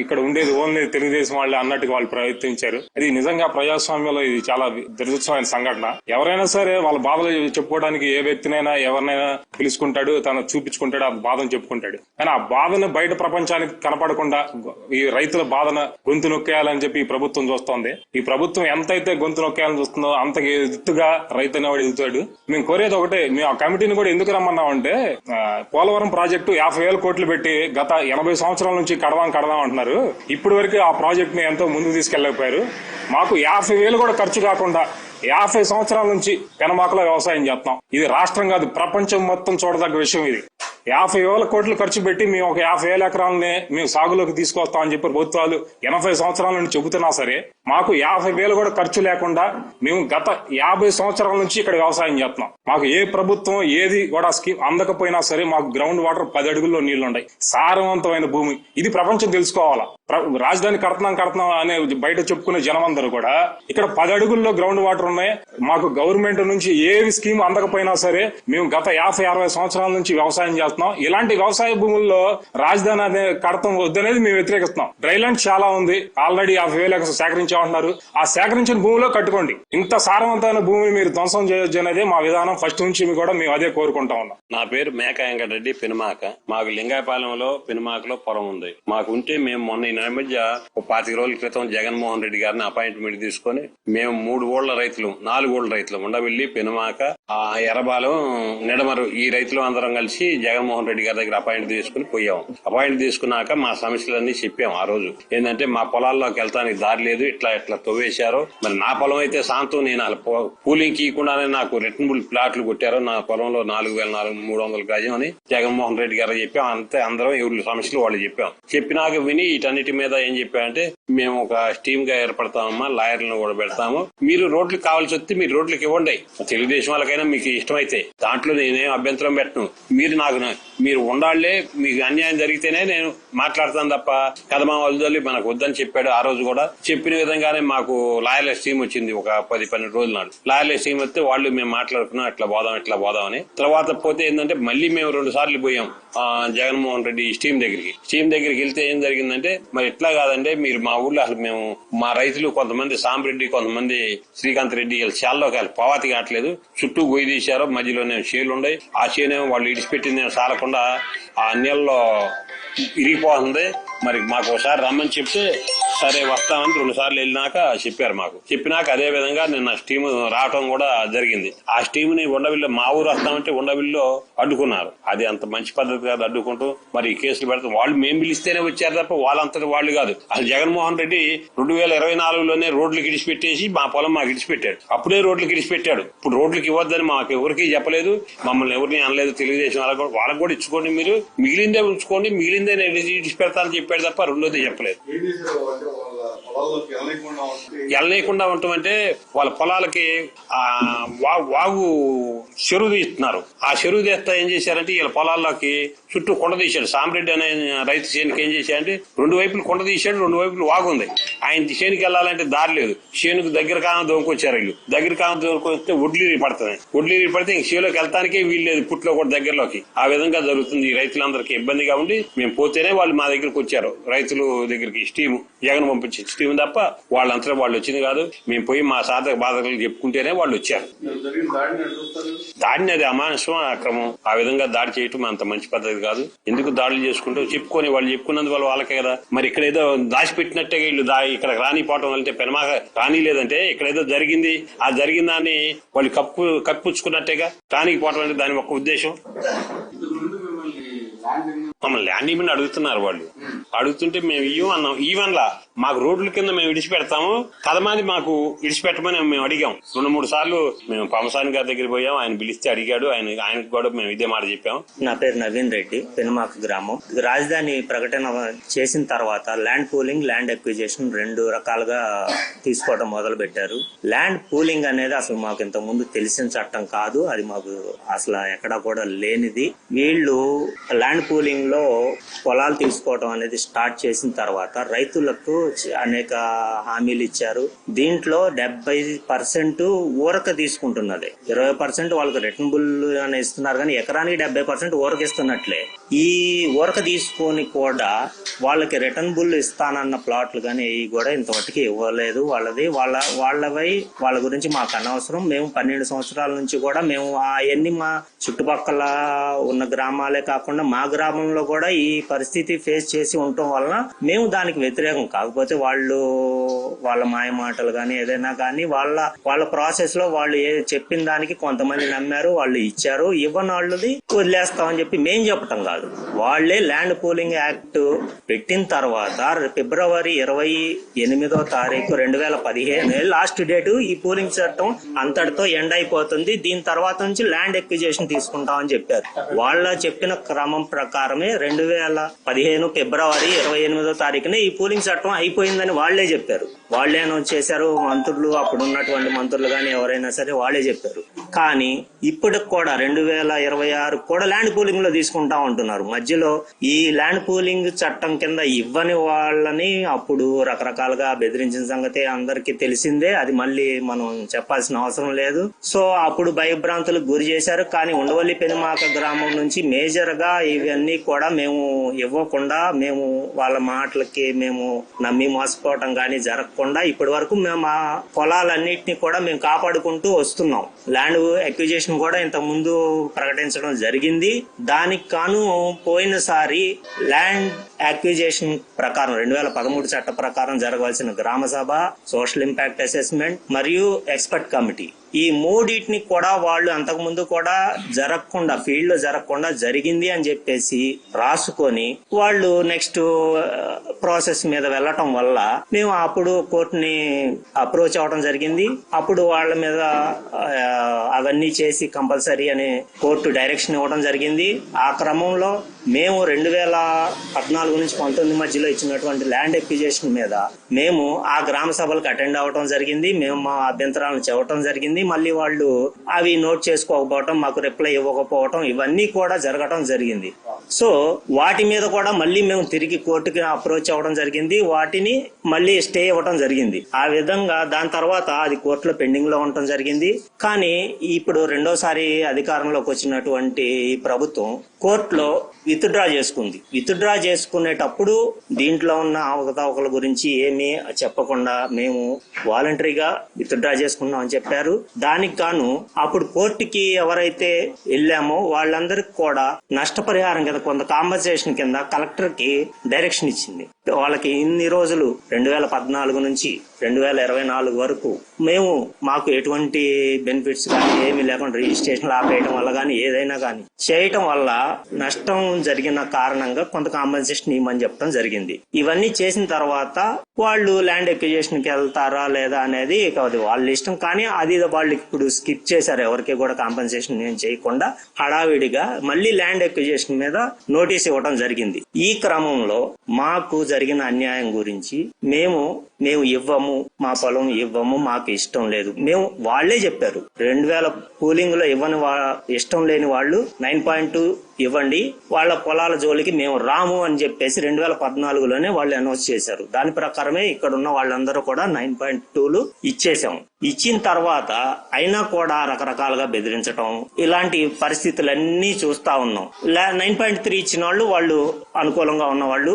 ఇక్కడ ఉండేది ఓన్లీ తెలుగుదేశం వాళ్ళే అన్నట్టుగా వాళ్ళు ప్రయత్నించారు. ఇది నిజంగా ప్రజాస్వామ్యంలో ఇది చాలా దురదృష్టమైన సంఘటన. ఎవరైనా సరే వాళ్ళ బాధలు చెప్పుకోవడానికి ఏ వ్యక్తినైనా ఎవరినైనా పిలుచుకుంటాడు, తను చూపించుకుంటాడు, ఆ బాధను చెప్పుకుంటాడు. కానీ ఆ బాధను బయట ప్రపంచానికి కనపడకుండా ఈ రైతుల బాధను గొంతు నొక్కేయాలని చెప్పి ఈ ప్రభుత్వం చూస్తోంది. ఈ ప్రభుత్వం ఎంతైతే గొంతు నొక్కేయాలని చూస్తుందో అంత ఎత్తుగా రైతు అనేవాడు ఎదుగుతాడు. మేము కోరేది ఒకటే, మేము ఆ కమిటీని కూడా ఎందుకు రమ్మన్నామంటే, పోలవరం ప్రాజెక్టు 50,000 కోట్లు పెట్టి గత 80 సంవత్సరాల నుంచి కడదాం అంటున్నారు. ఇప్పటి వరకు ఆ ప్రాజెక్ట్ ని ఎంతో ముందుకు తీసుకెళ్లకపోయారు. మాకు 50,000 కూడా ఖర్చు కాకుండా 50 సంవత్సరాల నుంచి పెనమాకలో వ్యవసాయం చేస్తాం. ఇది రాష్ట్రం కాదు, ప్రపంచం మొత్తం చూడదగ్గ విషయం. ఇది 50,000 కోట్లు ఖర్చు పెట్టి మేము ఒక 50,000 ఎకరాలని మేము సాగులోకి తీసుకొస్తామని చెప్పి ప్రభుత్వాలు 80 సంవత్సరాల నుంచి చెబుతున్నా సరే మాకు 50,000 కూడా ఖర్చు లేకుండా మేము గత 50 సంవత్సరాల నుంచి ఇక్కడ వ్యవసాయం చేస్తున్నాం. మాకు ఏ ప్రభుత్వం ఏది కూడా స్కీమ్ అందకపోయినా సరే మాకు గ్రౌండ్ వాటర్ 10 అడుగుల్లో నీళ్లున్నాయి, సారవంతమైన భూమి. ఇది ప్రపంచం తెలుసుకోవాలా. రాజధాని కడుతున్నాం అనే బయట చెప్పుకునే జనమందరూ కూడా ఇక్కడ 10 అడుగుల్లో గ్రౌండ్ వాటర్ ఉన్నాయి. మాకు గవర్నమెంట్ నుంచి ఏవి స్కీమ్ అందకపోయినా సరే మేము గత 50-60 సంవత్సరాల నుంచి వ్యవసాయం చేస్తున్నాం. ఇలాంటి వ్యవసాయ భూముల్లో రాజధాని అనే కడతం వద్దనేది మేము వ్యతిరేకిస్తున్నాం. డ్రైలాండ్ చాలా ఉంది, ఆల్రెడీ 50,000 సేకరించామంటున్నారు. ఆ సేకరించిన భూమిలో కట్టుకోండి. ఇంత సారవంతమైన భూమిని మీరు ధ్వంసం చేయొచ్చు అనేది మా విధానం. ఫస్ట్ నుంచి కూడా మేము అదే కోరుకుంటా ఉన్నాం. నా పేరు మేక వెంకటరెడ్డి, పెనుమాక. మాకు లింగాయపాలెంలో పెనుమాకలో పొలం ఉంది. మాకు ఉంటే మేము మొన్న ఈ మధ్య 25 రోజుల క్రితం జగన్మోహన్ రెడ్డి గారిని అపాయింట్మెంట్ తీసుకొని మేము 3 ఊళ్ళ రైతులు, 4 ఊళ్ళ రైతులు, ఉండవెల్లి, పెనుమాక, ఎర్రబాలెం, నిడమరు, ఈ రైతులు అందరం కలిసి జగన్మోహన్ రెడ్డి గారి దగ్గర అపాయింట్ తీసుకుని పోయాం. అపాయింట్ తీసుకున్నాక మా సమస్యలన్నీ చెప్పాం. ఆ రోజు ఏంటంటే మా పొలాల్లోకి వెళ్తానికి దారి లేదు, ఇట్లా తవ్వేశారు. మరి నా పొలం అయితే శాంతం, నేను కూలింగ్ ఇవ్వకుండానే నాకు రిటర్నబుల్ ప్లాట్లు కొట్టారు. నా పొలంలో 4,300 గజం అని జగన్మోహన్ రెడ్డి గారు చెప్పాం. అంతే, అందరం ఎవరి సమస్యలు వాళ్ళు చెప్పాం. చెప్పినాక విని వీటన్నిటి మీద ఏం చెప్పామంటే, మేము ఒక టీమ్ గా ఏర్పడతామమ్మా, లాయర్లను కూడా పెడతాము, మీరు రోడ్లకు కావాల్సి వస్తే మీరు రోడ్లకు ఇవ్వండి, తెలుగుదేశం వాళ్ళకైనా మీకు ఇష్టమైతే, దాంట్లో నేనేం అభ్యంతరం పెట్టను. మీరు ఉండాళ్లే, మీకు అన్యాయం జరిగితేనే నేను మాట్లాడతాను తప్ప కదమా వద్దని మనకు వద్దని చెప్పాడు. ఆ రోజు కూడా చెప్పిన విధంగానే మాకు లాయర్లెస్ టీం వచ్చింది. ఒక 10-12 రోజుల నాడు లాయర్లెస్ టీం వస్తే వాళ్ళు మేము మాట్లాడుకున్నాం, ఇట్లా పోదాం అని. తర్వాత పోతే ఏంటంటే మళ్ళీ మేము 2 సార్లు పోయాం జగన్మోహన్ రెడ్డి స్టీమ్ దగ్గరికి వెళ్తే ఏం జరిగిందంటే, మరి ఎట్లా కాదంటే, మీరు మా ఊళ్ళో అసలు మేము మా రైతులు కొంతమంది సాంబరెడ్డి, కొంతమంది శ్రీకాంత్ రెడ్డి చాల్లోకి వెళ్ళి పవాతి కావట్లేదు, చుట్టూ గొయ్యి తీశారు, మధ్యలోనే చేలు ఉన్నాయి. ఆ చేనేమో వాళ్ళు ఇడిచిపెట్టింది సాలకుండా ఆ నీళ్ళలో ఇరిగిపోతుంది. మరి మాకు ఒకసారి రమ్మని చెప్తే సరే వస్తామని 2 సార్లు వెళ్ళినాక చెప్పినాక అదే విధంగా నిన్న స్టీమ్ రావటం కూడా జరిగింది. ఆ స్టీమ్ ని ఉండవిల్లో, మా ఊరు వస్తామంటే ఉండవిల్లో అడ్డుకున్నారు. అది అంత మంచి పద్ధతి కాదు. అడ్డుకుంటూ మరి కేసులు పెడతాం. వాళ్ళు మేము పిలిస్తేనే వచ్చారు తప్ప వాళ్ళంతటి వాళ్ళు కాదు. అసలు జగన్మోహన్ రెడ్డి 2024లోనే రోడ్లకు ఇడిచిపెట్టేసి మా పొలం మాకు ఇడిచిపెట్టాడు. అప్పుడే రోడ్లకు ఇడిచిపెట్టాడు. ఇప్పుడు రోడ్లకు ఇవ్వద్దని మాకు ఎవరికి చెప్పలేదు, మమ్మల్ని ఎవరిని అనలేదు. తెలుగుదేశం వాళ్ళకు కూడా ఇచ్చుకోండి, మీరు మిగిలిందే ఉంచుకోండి, మిగిలిందే నేను ఇడిచిపెడతానని చెప్పాడు తప్ప రెండోది చెప్పలేదు. వెళ్ళనీయకుండా ఉండటం అంటే వాళ్ళ పొలాలకి వాగు చెరువు తీస్తున్నారు. ఆ చెరువు తీస్తా ఏం చేశారంటే వీళ్ళ పొలాల్లోకి చుట్టూ కొండ తీశాడు. సామిరెడ్డి అనే రైతు చేనుకి ఏం చేశాడంటే 2 వైపులు కొండ తీశాడు, 2 వైపులు వాగు ఉంది. ఆయన చేనుకి వెళ్ళాలంటే దారి లేదు. చేనుకు దగ్గర కాలం దోముకొచ్చారు వీళ్ళు. దగ్గర కాలం దోముకొస్తే ఒడ్లు పడుతుంది. ఒడ్లు పడితే ఇంక చేలోకి వెళ్తానికే వీలు లేదు, పుట్లో కూడా దగ్గరలోకి. ఆ విధంగా జరుగుతుంది. ఈ రైతులందరికీ ఇబ్బందిగా ఉండి మేము పోతేనే వాళ్ళు మా దగ్గరకు వచ్చారు. రైతులు దగ్గరికి స్టీమ్ జగన్ పంపించి స్టీమ్ తప్ప వాళ్ళంతా వాళ్ళు వచ్చింది కాదు. మేము పోయి మా సాధక బాధకులు చెప్పుకుంటేనే వాళ్ళు వచ్చారు. దాడిని అది అమానుషం, అక్రమం. ఆ విధంగా దాడి చేయటం అంత మంచి పద్ధతి కాదు. ఎందుకు దాడులు చేసుకుంటూ చెప్పుకొని వాళ్ళు చెప్పుకున్నందువల్ల వాళ్ళకే కదా. మరి ఇక్కడ ఏదో దాచిపెట్టినట్టే వీళ్ళు ఇక్కడ రానిపోవటం అంటే పెనమాక రాని లేదంటే ఇక్కడ ఏదో జరిగింది, ఆ జరిగిన దాన్ని వాళ్ళు కప్పుచ్చుకున్నట్టేగా. రానికి పోవటం అంటే దాని ఒక ఉద్దేశం. మమ్మల్ని ల్యాండ్ ఇవ్వని అడుగుతున్నారు వాళ్ళు. అడుగుతుంటే మేము ఇవ్వం అన్నాం. ఈవెన్లా మాకు రోడ్ల కింద మేము విడిచిపెడతాము, 10 మంది మాకు విడిచిపెట్టమని మేము అడిగాం. 2-3 సార్లు మేము పమసాని గారి దగ్గర పోయాం. ఆయన పిలిస్తే అడిగాడు. ఆయనకు కూడా మేము ఇదే మాట చెప్పాం. నా పేరు నవీన్ రెడ్డి, పెనుమాక గ్రామం. రాజధాని ప్రకటన చేసిన తర్వాత ల్యాండ్ పూలింగ్, ల్యాండ్ ఎక్విజిషన్ 2 రకాలుగా తీసుకోవడం మొదలు పెట్టారు. ల్యాండ్ పూలింగ్ అనేది అసలు మాకు ఇంతకు ముందు తెలిసిన చట్టం కాదు. అది మాకు అసలు ఎక్కడా కూడా లేనిది. వీళ్ళు ల్యాండ్ పూలింగ్ లో పొలాలు తీసుకోవడం అనేది స్టార్ట్ చేసిన తర్వాత రైతులకు అనేక హామీలు ఇచ్చారు. దీంట్లో 70% ఊరక తీసుకుంటున్నది, 20% వాళ్ళకి రిటర్నబుల్ అని ఇస్తున్నారు. కానీ ఎకరానికి 70% ఊరక ఇస్తున్నట్లే. ఈ ఊరక తీసుకొని కూడా వాళ్ళకి రిటర్నబుల్ ఇస్తానన్న ప్లాట్లు కానీ ఇవి కూడా ఇంతవరకు ఇవ్వలేదు. వాళ్ళ గురించి మాకు అనవసరం. మేము 12 సంవత్సరాల నుంచి కూడా మేము అవన్నీ మా చుట్టుపక్కల ఉన్న గ్రామాలే కాకుండా మా గ్రామంలో కూడా ఈ పరిస్థితి ఫేస్ చేసి ఉండటం వలన మేము దానికి వ్యతిరేకం. కాకపోతే వాళ్ళ మాయ మాటలు కానీ ఏదైనా కానీ వాళ్ళ ప్రాసెస్ లో వాళ్ళు చెప్పిన దానికి కొంతమంది నమ్మారు, వాళ్ళు ఇచ్చారు. ఇవ్వని వాళ్ళది వదిలేస్తామని చెప్పి మేం చెప్పటం కాదు. వాళ్లే ల్యాండ్ పూలింగ్ యాక్ట్ పెట్టిన తర్వాత ఫిబ్రవరి 28వ తారీఖు 2015 లాస్ట్ డేటు. ఈ పూలింగ్ చట్టం అంతటితో ఎండ్ అయిపోతుంది, దీని తర్వాత నుంచి ల్యాండ్ ఎక్విజిషన్ తీసుకుంటామని చెప్పారు. వాళ్ళ చెప్పిన క్రమం ప్రకారమే 2015 ఫిబ్రవరి 28వ తారీఖునే ఈ పూలింగ్ చట్టం అయిపోయిందని వాళ్లే చెప్పారు. వాళ్లే అనౌన్స్ చేశారు. మంత్రులు, అప్పుడు ఉన్నటువంటి మంత్రులు కానీ ఎవరైనా సరే వాళ్లే చెప్పారు. కానీ ఇప్పటికి కూడా 2026 కూడా ల్యాండ్ పూలింగ్ లో తీసుకుంటా ఉంటున్నారు. మధ్యలో ఈ ల్యాండ్ పూలింగ్ చట్టం కింద ఇవ్వని వాళ్ళని అప్పుడు రకరకాలుగా బెదిరించిన సంగతి అందరికీ తెలిసిందే. అది మళ్ళీ మనం చెప్పాల్సిన అవసరం లేదు. సో అప్పుడు భయభ్రాంతులకు గురి చేశారు. కానీ ఉండవల్లి పెనుమాక గ్రామం నుంచి మేజర్ గా ఇవన్నీ కూడా మేము ఇవ్వకుండా, మేము వాళ్ళ మాటలకి మేము నమ్మి మోసపోవటం కానీ జరగకుండా ఇప్పటి వరకు మేము ఆ పొలాలన్నింటినీ కూడా మేము కాపాడుకుంటూ వస్తున్నాం. ల్యాండ్ ఎక్విజిషన్ కూడా ఇంతకు ముందు ప్రకటించడం జరిగింది. దానికి కాను పోయినసారి ల్యాండ్ ఎక్విజిషన్ ప్రకారం 2013 చట్ట ప్రకారం జరగవలసిన గ్రామ సభ, సోషల్ ఇంపాక్ట్ అసెస్మెంట్ మరియు ఎక్స్పర్ట్ కమిటీ, ఈ మూడింటిని కూడా వాళ్ళు అంతకు ముందు కూడా జరగకుండా, ఫీల్డ్ లో జరగకుండా జరిగింది అని చెప్పేసి రాసుకొని వాళ్ళు నెక్స్ట్ ప్రాసెస్ మీద వెళ్ళటం వల్ల మేము అప్పుడు కోర్టుని అప్రోచ్ అవడం జరిగింది. అప్పుడు వాళ్ళ మీద అవన్నీ చేసి కంపల్సరీ అని కోర్టు డైరెక్షన్ ఇవ్వడం జరిగింది. ఆ క్రమంలో మేము 2014 నుంచి 19 మధ్యలో ఇచ్చినటువంటి ల్యాండ్ ఎక్విజిషన్ మీద మేము ఆ గ్రామ సభలకు అటెండ్ అవ్వడం జరిగింది. మేము మా అభ్యంతరాలను చెప్పడం జరిగింది. మళ్ళీ వాళ్ళు అవి నోట్ చేసుకోకపోవటం, మాకు రిప్లై ఇవ్వకపోవటం, ఇవన్నీ కూడా జరగటం జరిగింది. సో వాటి మీద కూడా మళ్ళీ మేము తిరిగి కోర్టుకి అప్రోచ్ అవ్వడం జరిగింది. వాటిని మళ్ళీ స్టే ఇవ్వడం జరిగింది. ఆ విధంగా దాని తర్వాత అది కోర్టులో పెండింగ్ లో ఉండటం జరిగింది. కానీ ఇప్పుడు రెండోసారి అధికారంలోకి వచ్చినటువంటి ఈ ప్రభుత్వం కోర్టులో విత్డ్రా చేసుకుంది. విత్డ్రా చేసుకునేటప్పుడు దీంట్లో ఉన్న అవకతవకల గురించి ఏమీ చెప్పకుండా మేము వాలంటరీగా విత్డ్రా చేసుకున్నాం అని చెప్పారు. దానికి గాను అప్పుడు కోర్టుకి ఎవరైతే వెళ్ళామో వాళ్ళందరికి కూడా నష్టపరిహారం కింద కొంత కాంపన్సేషన్ కింద కలెక్టర్ కి డైరెక్షన్ ఇచ్చింది. వాళ్ళకి ఇన్ని రోజులు 2014 నుంచి 2024 వరకు మాకు ఎటువంటి బెనిఫిట్స్ కానీ ఏమీ లేకుండా రిజిస్ట్రేషన్లు ఆపేయడం వల్ల కానీ ఏదైనా కానీ చేయటం వల్ల నష్టం జరిగిన కారణంగా కొంత కాంపన్సేషన్ ఇవ్వమని చెప్పడం జరిగింది. ఇవన్నీ చేసిన తర్వాత వాళ్ళు ల్యాండ్ ఎక్విజిషన్ కి వెళ్తారా లేదా అనేది వాళ్ళ ఇష్టం. కానీ అది వాళ్ళు ఇప్పుడు స్కిప్ చేశారు. ఎవరికి కూడా కాంపన్సేషన్ ఏం చేయకుండా హడావిడిగా మళ్ళీ ల్యాండ్ ఎక్విజిషన్ మీద నోటీస్ ఇవ్వడం జరిగింది. ఈ క్రమంలో మాకు జరిగిన అన్యాయం గురించి మేము ఇవ్వము, మేము మా పొలం ఇవ్వము, మాకు ఇష్టం లేదు. మేము వాళ్ళే చెప్పారు 2000 పూలింగ్ లో ఇవ్వని ఇష్టం లేని వాళ్ళు 9.2 ఇవ్వండి, వాళ్ళ పొలాల జోలికి మేము రాము అని చెప్పేసి 2014లోనే వాళ్ళు అనౌన్స్ చేశారు. దాని ప్రకారమే ఇక్కడ ఉన్న వాళ్ళందరూ కూడా 9.2లు ఇచ్చేసాం. ఇచ్చిన తర్వాత అయినా కూడా రకరకాలుగా బెదిరించడం, ఇలాంటి పరిస్థితులన్నీ చూస్తా ఉన్నాం. 9.3 ఇచ్చిన వాళ్ళు అనుకూలంగా ఉన్న వాళ్ళు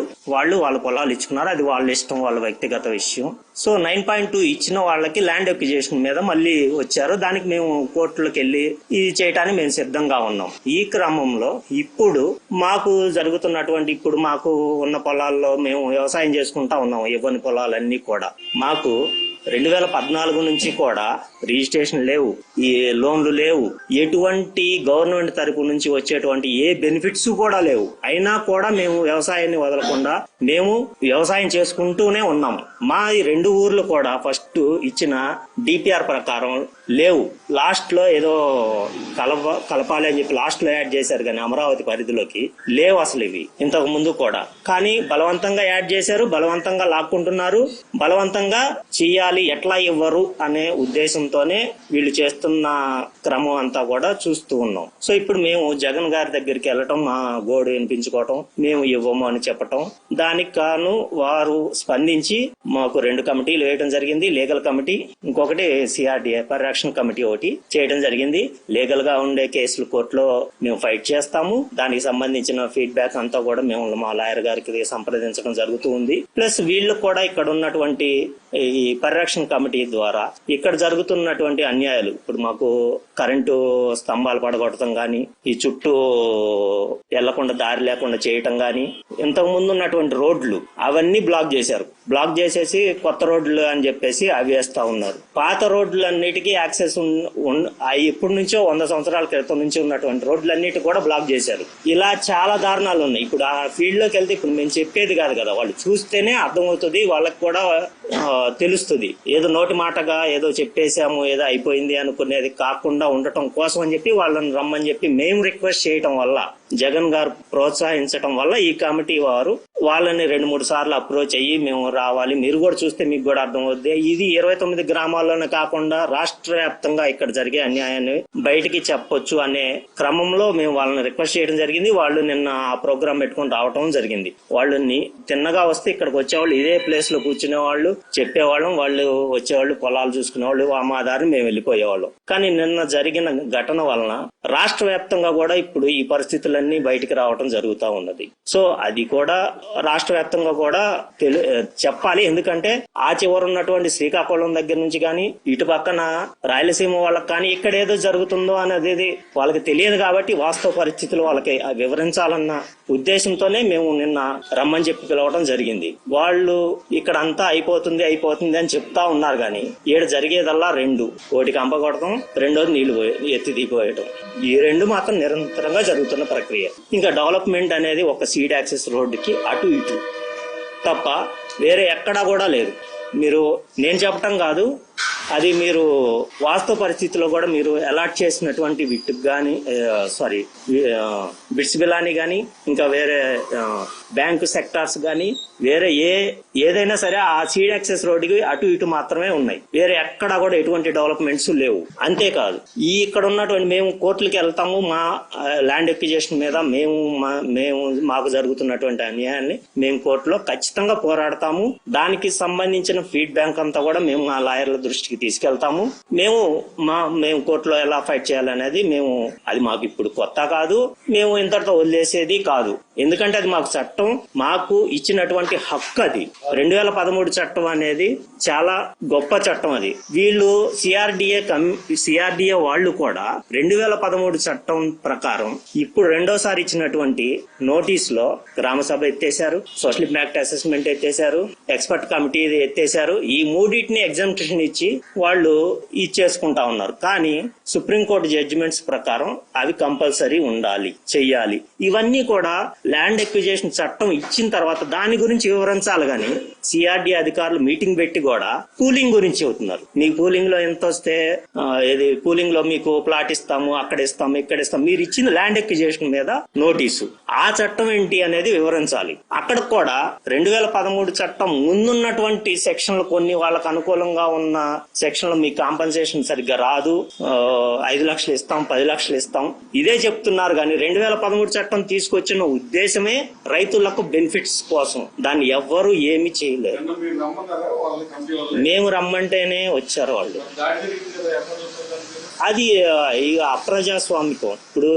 వాళ్ళ పొలాలు ఇచ్చుకున్నారు. అది వాళ్ళ ఇష్టం, వాళ్ళ వ్యక్తిగత విషయం. సో 9.2 ఇచ్చిన వాళ్ళకి ల్యాండ్ ఎక్విజిషన్ మీద మళ్ళీ వచ్చారు. దానికి మేము కోర్టులకు వెళ్ళి ఇది చేయడానికి మేము సిద్ధంగా ఉన్నాం. ఈ క్రమంలో ఇప్పుడు మాకు ఉన్న పొలాల్లో మేము వ్యవసాయం చేసుకుంటా ఉన్నాం. ఇవ్వని పొలాలన్నీ కూడా మాకు 2014 నుంచి కూడా రిజిస్ట్రేషన్ లేవు, ఈ లోన్లు లేవు, ఎటువంటి గవర్నమెంట్ తరపు నుంచి వచ్చేటువంటి ఏ బెనిఫిట్స్ కూడా లేవు. అయినా కూడా మేము వ్యవసాయాన్ని వదలకుండా మేము వ్యవసాయం చేసుకుంటూనే ఉన్నాము. మా ఈ 2 ఊర్లు కూడా ఫస్ట్ ఇచ్చిన డిపిఆర్ ప్రకారం లేవు. లాస్ట్ లో ఏదో కలపాలి అని చెప్పి లాస్ట్ లో యాడ్ చేశారు, కానీ అమరావతి పరిధిలోకి లేవు అసలు ఇవి ఇంతకు ముందు కూడా. కానీ బలవంతంగా యాడ్ చేశారు, బలవంతంగా లాక్కుంటున్నారు, బలవంతంగా చెయ్యాలి, ఎట్లా ఇవ్వరు అనే ఉద్దేశంతోనే వీళ్ళు చేస్తున్న క్రమం అంతా కూడా చూస్తూ ఉన్నాం. సో ఇప్పుడు మేము జగన్ గారి దగ్గరికి వెళ్ళటం, మా గోడు వినిపించుకోవటం, మేము ఇవ్వము అని చెప్పటం, దానికి కాను వారు స్పందించి మాకు 2 కమిటీలు వేయడం జరిగింది. లీగల్ కమిటీ, ఇంకొకటి సిఆర్డిఏ పరిరక్షణ కమిటీ ఒకటి చేయడం జరిగింది. లీగల్ గా ఉండే కేసులు కోర్టులో మేము ఫైట్ చేస్తాము. దానికి సంబంధించిన ఫీడ్బ్యాక్ అంతా కూడా మేము మా లాయర్ గారికి సంప్రదించడం జరుగుతూ ఉంది. ప్లస్ వీళ్ళు కూడా ఇక్కడ ఉన్నటువంటి ఈ పరిరక్షణ కమిటీ ద్వారా ఇక్కడ జరుగుతున్నటువంటి అన్యాయాలు, ఇప్పుడు మాకు కరెంటు స్తంభాలు పడగొట్టడం గాని, ఈ చుట్టూ వెళ్లకుండా దారి లేకుండా చేయటం గాని, ఇంతకు ముందు ఉన్నటువంటి రోడ్లు అవన్నీ బ్లాక్ చేశారు. బ్లాక్ చేసేసి కొత్త రోడ్లు అని చెప్పేసి అవి వేస్తా ఉన్నారు. పాత రోడ్లన్నిటికీ యాక్సెస్ ఇప్పటి నుంచో 100 సంవత్సరాల క్రితం నుంచి ఉన్నటువంటి రోడ్లన్నిటి కూడా బ్లాక్ చేశారు. ఇలా చాలా దారుణాలు ఉన్నాయి. ఇప్పుడు ఆ ఫీల్డ్ లోకి వెళ్తే ఇప్పుడు మేము చెప్పేది కాదు కదా, వాళ్ళు చూస్తేనే అర్థమవుతుంది, వాళ్ళకి కూడా తెలుస్తుంది. ఏదో నోటి మాటగా ఏదో చెప్పేశాము, ఏదో అయిపోయింది అనుకునేది కాకుండా ఉండటం కోసం అని చెప్పి వాళ్ళని రమ్మని చెప్పి మేము రిక్వెస్ట్ చేయటం వల్ల, జగన్ గారు ప్రోత్సహించడం వల్ల ఈ కమిటీ వారు వాళ్ళని 2-3 సార్లు అప్రోచ్ అయ్యి మేము రావాలి, మీరు కూడా చూస్తే మీకు కూడా అర్థమవుద్ది, ఇది 29 గ్రామాల్లోనే కాకుండా రాష్ట్ర వ్యాప్తంగా ఇక్కడ జరిగే అన్యాయాన్ని బయటికి చెప్పొచ్చు అనే క్రమంలో మేము వాళ్ళని రిక్వెస్ట్ చేయడం జరిగింది. వాళ్ళు నిన్న ఆ ప్రోగ్రామ్ పెట్టుకుని రావటం జరిగింది. వాళ్ళని తిన్నగా వస్తే ఇక్కడికి వచ్చేవాళ్ళు, ఇదే ప్లేస్ లో కూర్చునే వాళ్ళు, చెప్పేవాళ్ళం, వాళ్ళు వచ్చేవాళ్ళు, పొలాలు చూసుకునేవాళ్ళు, మా దారిని మేము వెళ్ళిపోయేవాళ్ళం. కానీ నిన్న జరిగిన ఘటన వలన రాష్ట్ర వ్యాప్తంగా కూడా ఇప్పుడు ఈ పరిస్థితులన్నీ బయటికి రావటం జరుగుతూ ఉన్నది. సో అది కూడా రాష్ట్ర వ్యాప్తంగా కూడా చెప్పాలి. ఎందుకంటే ఆ చివర ఉన్నటువంటి శ్రీకాకుళం దగ్గర నుంచి కానీ, ఇటు పక్కన రాయలసీమ వాళ్ళకి కానీ ఇక్కడ ఏదో జరుగుతుందో అనేది వాళ్ళకి తెలియదు. కాబట్టి వాస్తవ పరిస్థితులు వాళ్ళకి వివరించాలన్న ఉద్దేశంతోనే మేము నిన్న రమ్మని చెప్పి పిలవడం జరిగింది. వాళ్ళు ఇక్కడ అంతా అయిపోతుంది అని చెప్తా ఉన్నారు, కానీ ఈడ జరిగేదల్లా 2: ఒకటి కంప కొడతాం, రెండోది నీళ్లు ఎత్తి దిగిపోయటం. ఈ 2 మాత్రం నిరంతరంగా జరుగుతున్న ప్రక్రియ. ఇంకా డెవలప్మెంట్ అనేది ఒక సీడ్ యాక్సెస్ రోడ్డుకి అటు ఇటు తప్ప వేరే ఎక్కడా కూడా లేదు. నేను చెప్పటం కాదు, అది మీరు వాస్తవ పరిస్థితిలో కూడా మీరు అలాట్ చేసినటువంటి బిట్కి కానీ బిట్స్ బిలాని కానీ, ఇంకా వేరే బ్యాంకు సెక్టార్స్ కానీ, వేరే ఏదైనా సరే ఆ సీడ్ యాక్సెస్ రోడ్డుకి అటు ఇటు మాత్రమే ఉన్నాయి. వేరే ఎక్కడా కూడా ఎటువంటి డెవలప్మెంట్స్ లేవు. అంతేకాదు, ఇక్కడ ఉన్నటువంటి మేము కోర్టులకి వెళ్తాము, మా ల్యాండ్ ఎక్విజిషన్ మీద మాకు జరుగుతున్నటువంటి అన్యాయాన్ని మేము కోర్టులో ఖచ్చితంగా పోరాడతాము. దానికి సంబంధించిన ఫీడ్బ్యాక్ అంతా కూడా మేము మా లాయర్ల దృష్టికి తీసుకెళ్తాము. మేము కోర్టులో ఎలా ఫైట్ చేయాలనేది అది మాకు ఇప్పుడు కొత్త కాదు, మేము ఇంతటితో వదిలేసేది కాదు. ఎందుకంటే అది మాకు చట్టం, మాకు ఇచ్చినటువంటి హక్కు. అది 2013 చట్టం అనేది చాలా గొప్ప చట్టం. అది వీళ్ళు సిఆర్డిఏ వాళ్ళు కూడా 2013 చట్టం ప్రకారం ఇప్పుడు రెండోసారి ఇచ్చినటువంటి నోటీస్ లో గ్రామ సభ ఎత్తేశారు, సోషల్ ఇంపాక్ట్ అసెస్మెంట్ ఎత్తేశారు, ఎక్స్పర్ట్ కమిటీ ఎత్తేశారు. ఈ మూడింటిని ఎగ్జామ్షన్ ఇచ్చి వాళ్ళు ఇచ్చేసుకుంటా ఉన్నారు. కానీ సుప్రీంకోర్టు జడ్జిమెంట్స్ ప్రకారం అవి కంపల్సరీ ఉండాలి, చెయ్యాలి. ఇవన్నీ కూడా ల్యాండ్ ఎక్విజేషన్ చట్టం ఇచ్చిన తర్వాత దాని గురించి వివరించాలి కానీ సిఆర్డి అధికారులు మీటింగ్ పెట్టి కూడా పూలింగ్ గురించి చెబుతున్నారు. మీకు పూలింగ్ లో ఎంత వస్తే ఇది పూలింగ్ లో మీకు ప్లాట్ ఇస్తాము, అక్కడ ఇస్తాము, ఇక్కడ ఇస్తాము. మీరు ఇచ్చిన ల్యాండ్ ఎక్విజేషన్ మీద నోటీసు, ఆ చట్టం ఏంటి అనేది వివరించాలి. అక్కడ కూడా 2013 చట్టం ముందున్నటువంటి సెక్షన్లు కొన్ని వాళ్ళకు అనుకూలంగా ఉన్న సెక్షన్లు మీ కాంపన్సేషన్ సరిగ్గా రాదు, 5 లక్షలు ఇస్తాం, 10 లక్షలు ఇస్తాం, ఇదే చెప్తున్నారు. కానీ 2013 చట్టం తీసుకొచ్చిన ఉద్దేశమే రైతులకు బెనిఫిట్స్ కోసం. దాన్ని ఎవ్వరూ ఏమి చేయలేరు. మేము రమ్మంటేనే వచ్చారు వాళ్ళు. అది ఇక అప్రజాస్వామికం. ఇప్పుడు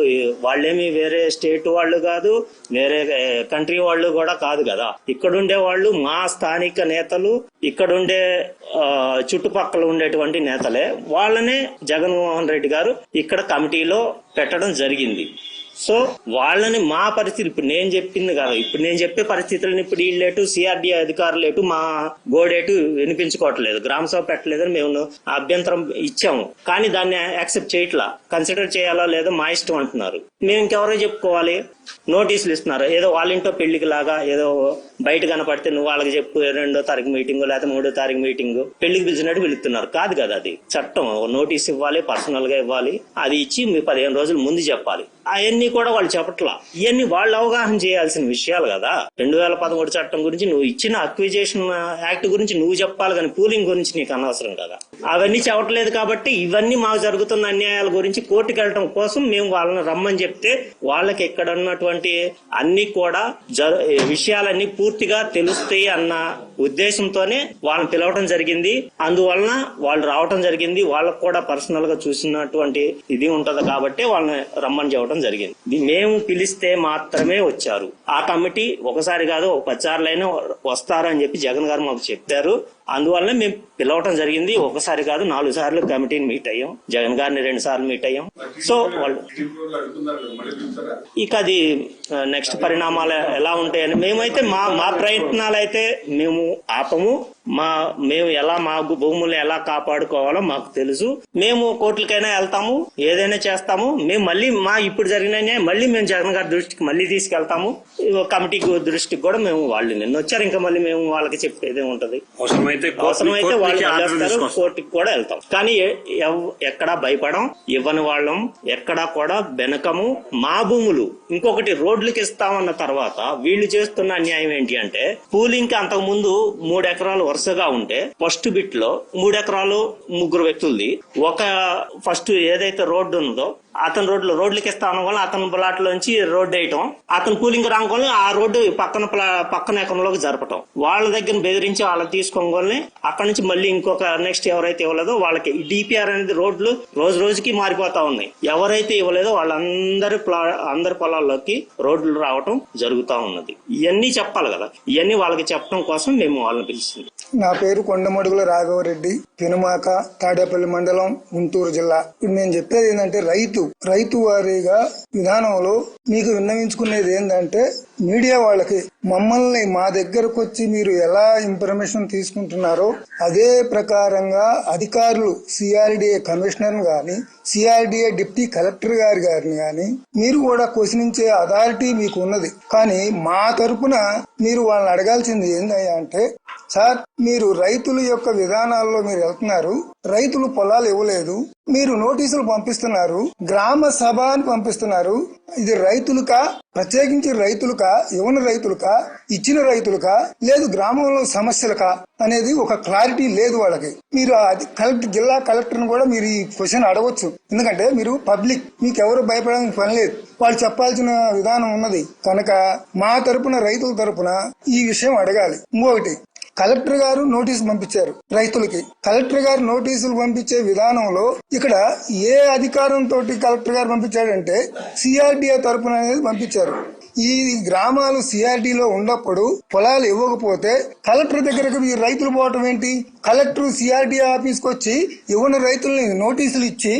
వాళ్ళేమి వేరే స్టేట్ వాళ్ళు కాదు, వేరే కంట్రీ వాళ్ళు కూడా కాదు కదా. ఇక్కడుండే వాళ్ళు మా స్థానిక నేతలు, ఇక్కడుండే చుట్టుపక్కల ఉండేటువంటి నేతలే. వాళ్ళనే జగన్మోహన్ రెడ్డి గారు ఇక్కడ కమిటీలో పెట్టడం జరిగింది. సో వాళ్ళని మా పరిస్థితి ఇప్పుడు నేను చెప్పింది కాదు, ఇప్పుడు నేను చెప్పే పరిస్థితులను ఇప్పుడు వీళ్ళేటు సిఆర్డీ అధికారులేటు మా గోడేటు వినిపించుకోవట్లేదు. గ్రామ సభ పెట్టలేదని మేము అభ్యంతరం ఇచ్చాము, కానీ దాన్ని యాక్సెప్ట్ చేయట్లా. కన్సిడర్ చేయాలో లేదో మా ఇష్టం అంటున్నారు. మేము ఇంకెవరో చెప్పుకోవాలి? నోటీసులు ఇస్తున్నారు. ఏదో వాళ్ళ ఇంట్లో పెళ్లికి లాగా ఏదో బయట కనపడితే నువ్వు వాళ్ళకి చెప్పు, 2వ తారీఖు మీటింగ్ లేకపోతే 3వ తారీఖు మీటింగ్, పెళ్లికి పిలిచినట్టు పిలుస్తున్నారు. కాదు కదా, అది చట్టం. నోటీస్ ఇవ్వాలి, పర్సనల్ గా ఇవ్వాలి. అది ఇచ్చి మీ 15 రోజుల ముందు చెప్పాలి. అవన్నీ కూడా వాళ్ళు చెప్పట్లా. ఇవన్నీ వాళ్ళు అవగాహన చేయాల్సిన విషయాలు కదా. 2013 చట్టం గురించి నువ్వు ఇచ్చిన అక్విజేషన్ యాక్ట్ గురించి నువ్వు చెప్పాలి, కానీ పూలింగ్ గురించి నీకు అనవసరం కదా. అవన్నీ చెప్పట్లేదు. కాబట్టి ఇవన్నీ మాకు జరుగుతున్న అన్యాయాల గురించి కోర్టుకు వెళ్ళటం కోసం మేము వాళ్ళని రమ్మని చెప్తే వాళ్ళకి ఎక్కడ ఉన్నటువంటి అన్ని కూడా విషయాలన్నీ పూర్తిగా తెలుస్తాయి అన్న ఉద్దేశంతోనే వాళ్ళని పిలవటం జరిగింది. అందువలన వాళ్ళు రావటం జరిగింది. వాళ్ళకు కూడా పర్సనల్ గా చూసినటువంటి ఇది ఉంటది కాబట్టి వాళ్ళని రమ్మని చెప్పడం జరిగింది. మేము పిలిస్తే మాత్రమే వచ్చారు. ఆ కమిటీ ఒకసారి కాదు 10 సార్లైనా వస్తారు అని చెప్పి జగన్ గారు మాకు చెప్పారు. అందువల్ల మేము పిలవటం జరిగింది. ఒకసారి కాదు 4 సార్లు కమిటీని మీట్ అయ్యాం. జగన్ గారిని 2 సార్లు మీట్ అయ్యాం. సో వాళ్ళు ఇక అది నెక్స్ట్ పరిణామాలు ఎలా ఉంటాయని మేమైతే మా ప్రయత్నాలు అయితే మేము ఆపము. మేము ఎలా మా భూములు ఎలా కాపాడుకోవాలో మాకు తెలుసు. మేము కోర్టులకైనా వెళ్తాము, ఏదైనా చేస్తాము. మేము మళ్ళీ ఇప్పుడు జరిగిన మళ్ళీ మేము జగన్ గారి దృష్టికి మళ్ళీ తీసుకెళ్తాము. కమిటీ దృష్టికి కూడా మేము వాళ్ళు నిన్న వచ్చారు, ఇంకా మళ్ళీ మేము వాళ్ళకి చెప్పేదే ఉంటది. అవసరమైతే వాళ్ళు చేస్తారు, కోర్టుకి కూడా వెళ్తాం. కానీ ఎక్కడా భయపడం, ఇవ్వని వాళ్ళం ఎక్కడా కూడా వెనకము. మా భూములు ఇంకొకటి రోడ్లకి ఇస్తామన్న తర్వాత వీళ్ళు చేస్తున్న అన్యాయం ఏంటి అంటే, పూలింగ్ కి అంతకు ముందు 3 ఎకరాలు వరుసగా ఉంటే ఫస్ట్ బిట్ లో 3 ఎకరాలు 3 వ్యక్తులది. ఒక ఫస్ట్ ఏదైతే రోడ్డు ఉందో అతను రోడ్లకి ఇస్తాను వల్ల అతని ప్లాట్ లోంచి రోడ్డు వేయటం, అతను కూలింగ్ రానుకొని ఆ రోడ్డు పక్కన ఎకరంలోకి జరపటం, వాళ్ళ దగ్గర బెదిరించి వాళ్ళకి తీసుకోని అక్కడి నుంచి మళ్ళీ ఇంకొక నెక్స్ట్ ఎవరైతే ఇవ్వలేదో వాళ్ళకి డిపిఆర్ అనేది రోడ్లు రోజు రోజుకి మారిపోతా ఉన్నాయి. ఎవరైతే ఇవ్వలేదో వాళ్ళందరి పొలాల్లోకి రోడ్లు రావటం జరుగుతా ఉన్నది. ఇవన్నీ చెప్పాలి కదా. ఇవన్నీ వాళ్ళకి చెప్పడం కోసం మేము వాళ్ళని పిలిచింది. నా పేరు కొండమడుగుల రాఘవరెడ్డి, పెనుమాక, తాడేపల్లి మండలం, గుంటూరు జిల్లా. ఇప్పుడు నేను చెప్పేది ఏంటంటే రైతు వారీగా విధానంలో మీకు విన్నవించుకునేది ఏంటంటే, మీడియా వాళ్ళకి మమ్మల్ని మా దగ్గరకు వచ్చి మీరు ఎలా ఇన్ఫర్మేషన్ తీసుకుంటున్నారో అదే ప్రకారంగా అధికారులు సిఆర్డిఏ కమిషనర్ గాని, సిఆర్డిఏ డిప్టీ కలెక్టర్ గారిని గాని మీరు కూడా క్వశ్చనించే అథారిటీ మీకు ఉన్నది. కానీ మా తరపున మీరు వాళ్ళని అడగాల్సింది ఏందయ్యా అంటే, సార్ మీరు రైతుల యొక్క విధానాల్లో మీరు వెళ్తున్నారు, రైతులు పొలాలు ఇవ్వలేదు, మీరు నోటీసులు పంపిస్తున్నారు, గ్రామ సభ అని పంపిస్తున్నారు. ఇది రైతులకా, ప్రత్యేకించి రైతులకా, ఇవ్వని రైతులకా, ఇచ్చిన రైతులకా, లేదు గ్రామంలో సమస్యలకా అనేది ఒక క్లారిటీ లేదు వాళ్ళకి. మీరు జిల్లా కలెక్టర్ని కూడా మీరు ఈ క్వశ్చన్ అడగొచ్చు. ఎందుకంటే మీరు పబ్లిక్, మీకు ఎవరు భయపడడానికి పని లేదు. వాళ్ళు చెప్పాల్సిన విధానం ఉన్నది కనుక మా తరపున, రైతుల తరపున ఈ విషయం అడగాలి. ఇంకొకటి, కలెక్టర్ గారు నోటీసు పంపించారు రైతులకి. కలెక్టర్ గారు నోటీసులు పంపించే విధానంలో ఇక్కడ ఏ అధికారంతో కలెక్టర్ గారు పంపించాడంటే సిఆర్డిఏ తరపున అనేది పంపించారు. ఈ గ్రామాలు సిఆర్డీలో ఉన్నప్పుడు పొలాలు ఇవ్వకపోతే కలెక్టర్ దగ్గరకు ఈ రైతులు పోవటం ఏంటి? కలెక్టర్ సిఆర్డీ ఆఫీస్కి వచ్చి ఇవ్వని రైతుల్ని నోటీసులు ఇచ్చి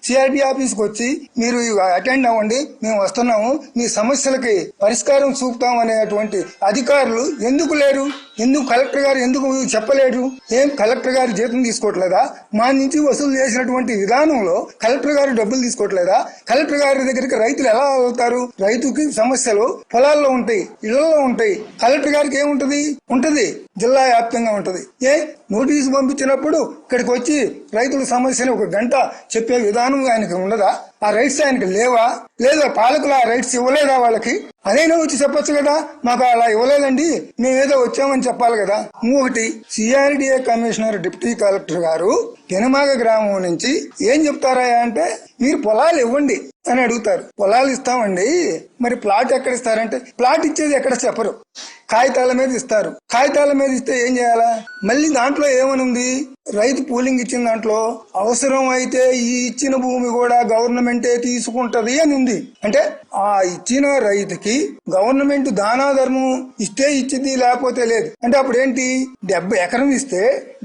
సిఆర్డీ ఆఫీస్కి వచ్చి మీరు అటెండ్ అవ్వండి, మేము వస్తున్నాము, మీ సమస్యలకి పరిష్కారం చూపుతాం అనేటువంటి అధికారులు ఎందుకు లేరు? ఎందుకు కలెక్టర్ గారు ఎందుకు చెప్పలేరు? ఏం కలెక్టర్ గారు జీతం తీసుకోవట్లేదా? మా నుంచి వసూలు చేసినటువంటి విధానంలో కలెక్టర్ గారు డబ్బులు తీసుకోవట్లేదా? కలెక్టర్ గారి దగ్గరికి రైతులు ఎలా వెళ్తారు? రైతుకి రైతుకి సమస్యలు పొలాల్లో ఉంటాయి, ఇళ్లలో ఉంటాయి. కలెక్టర్ గారికి ఏముంటది? ఉంటది, జిల్లా వ్యాప్తంగా ఉంటది. నోటీసు పంపించినప్పుడు ఇక్కడికి వచ్చి రైతుల సమస్యని ఒక గంట చెప్పే విధానం ఆయనకి ఉండదా? ఆ రైట్స్ ఆయనకి లేవా? లేదా పాలకులు ఆ రైట్స్ ఇవ్వలేదా వాళ్ళకి? అదైనా వచ్చి చెప్పొచ్చు కదా, మాకు అలా ఇవ్వలేదండి, మేమేదో వచ్చామని చెప్పాలి కదా. ఇంకొకటి, సిఆర్డిఏ కమిషనర్ డిప్యూటీ కలెక్టర్ గారు పెనుమాక గ్రామం నుంచి ఏం చెప్తారా అంటే, మీరు పొలాలు ఇవ్వండి అని అడుగుతారు. పొలాలు ఇస్తామండి, మరి ప్లాట్ ఎక్కడ ఇస్తారంటే, ప్లాట్ ఇచ్చేది ఎక్కడ చెప్పరు, కాగితాల మీద ఇస్తారు. కాగితాల మీద ఇస్తే ఏం చేయాలా? మళ్ళీ దాంట్లో ఏమని ఉంది? రైతు పూలింగ్ ఇచ్చిన దాంట్లో అవసరం అయితే ఈ ఇచ్చిన భూమి కూడా గవర్నమెంటే తీసుకుంటది అని ఉంది. అంటే ఆ ఇచ్చిన రైతుకి గవర్నమెంట్ దానా ధర్మం ఇస్తే ఇచ్చింది, లేకపోతే లేదు. అంటే అప్పుడు ఏంటి? 70 ఎకరం ఇస్తే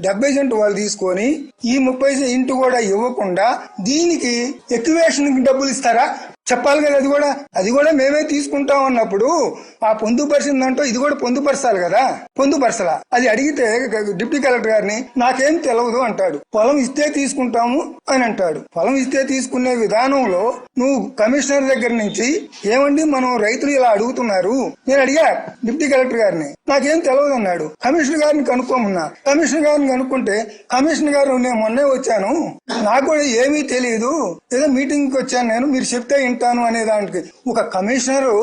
70 సెంట్ వాళ్ళు తీసుకొని ఈ 30 సెంట్ కూడా ఇవ్వకుండా దీనికి ఎక్యువేషన్ డబ్బులు ఇస్తారా? చెప్పాలి కదా. అది కూడా మేమే తీసుకుంటాం అన్నప్పుడు ఆ పొందుపరిచిందంటో ఇది కూడా పొందుపరచాలి కదా. పొందుపరచలా. అది అడిగితే డిప్యూటీ కలెక్టర్ గారిని నాకేం తెలియదు అంటాడు. పొలం ఇస్తే తీసుకుంటాము అని అంటాడు. పొలం ఇస్తే తీసుకునే విధానంలో నువ్వు కమిషనర్ దగ్గర నుంచి ఏమండి మనం రైతులు ఇలా అడుగుతున్నారు, నేను అడిగా డిప్యూటీ కలెక్టర్ గారిని, నాకేం తెలియదు అన్నాడు. కమిషనర్ గారిని కనుక్కోమన్నా. కమిషనర్ గారిని కనుక్కుంటే కమిషనర్ గారు నేను మొన్నే వచ్చాను, నాకు కూడా ఏమీ తెలియదు, ఏదో మీటింగ్ కి వచ్చాను నేను, మీరు చెప్తే వింటాను అనే దానికి ఒక కమిషనరు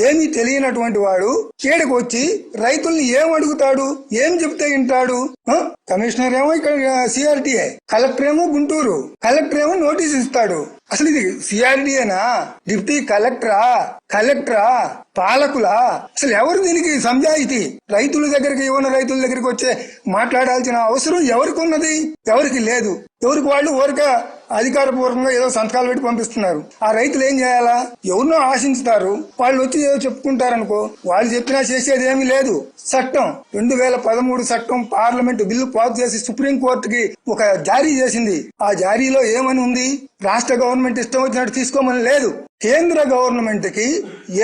ఏమీ తెలియనటువంటి వాడు కేడకు వచ్చి రైతుల్ని ఏం అడుగుతాడు? ఏం చెప్తే వింటాడు? కమిషనర్ ఏమో ఇక్కడ సిఆర్టీఏ, కలెక్టర్ ఏమో గుంటూరు, కలెక్టర్ ఏమో నోటీస్ ఇస్తాడు. అసలు ఇది సిఆర్డీఏనా? డిప్యూటీ కలెక్టరా? పాలకులా? అసలు ఎవరు దీనికి సంజాయితీ? రైతుల దగ్గరికి రైతుల దగ్గరికి వచ్చే మాట్లాడాల్సిన అవసరం ఎవరికి ఉన్నది? ఎవరికి లేదు. ఎవరికి వాళ్ళు ఊరిక అధికారపూర్వకంగా ఏదో సంతకాలు పెట్టి పంపిస్తున్నారు. ఆ రైతులు ఏం చేయాలా? ఎవరినో ఆశించుతారు, వాళ్ళు వచ్చి ఏదో చెప్పుకుంటారనుకో, వాళ్ళు చెప్పినా చేసేది ఏమీ లేదు. చట్టం 2013 చట్టం పార్లమెంటు బిల్లు పాస్ చేసి సుప్రీంకోర్టుకి ఒక జారీ చేసింది. ఆ జారీలో ఏమని ఉంది? రాష్ట్ర గవర్నమెంట్ ఇష్టం వచ్చినట్టు తీసుకోమని లేదు. కేంద్ర గవర్నమెంట్ కి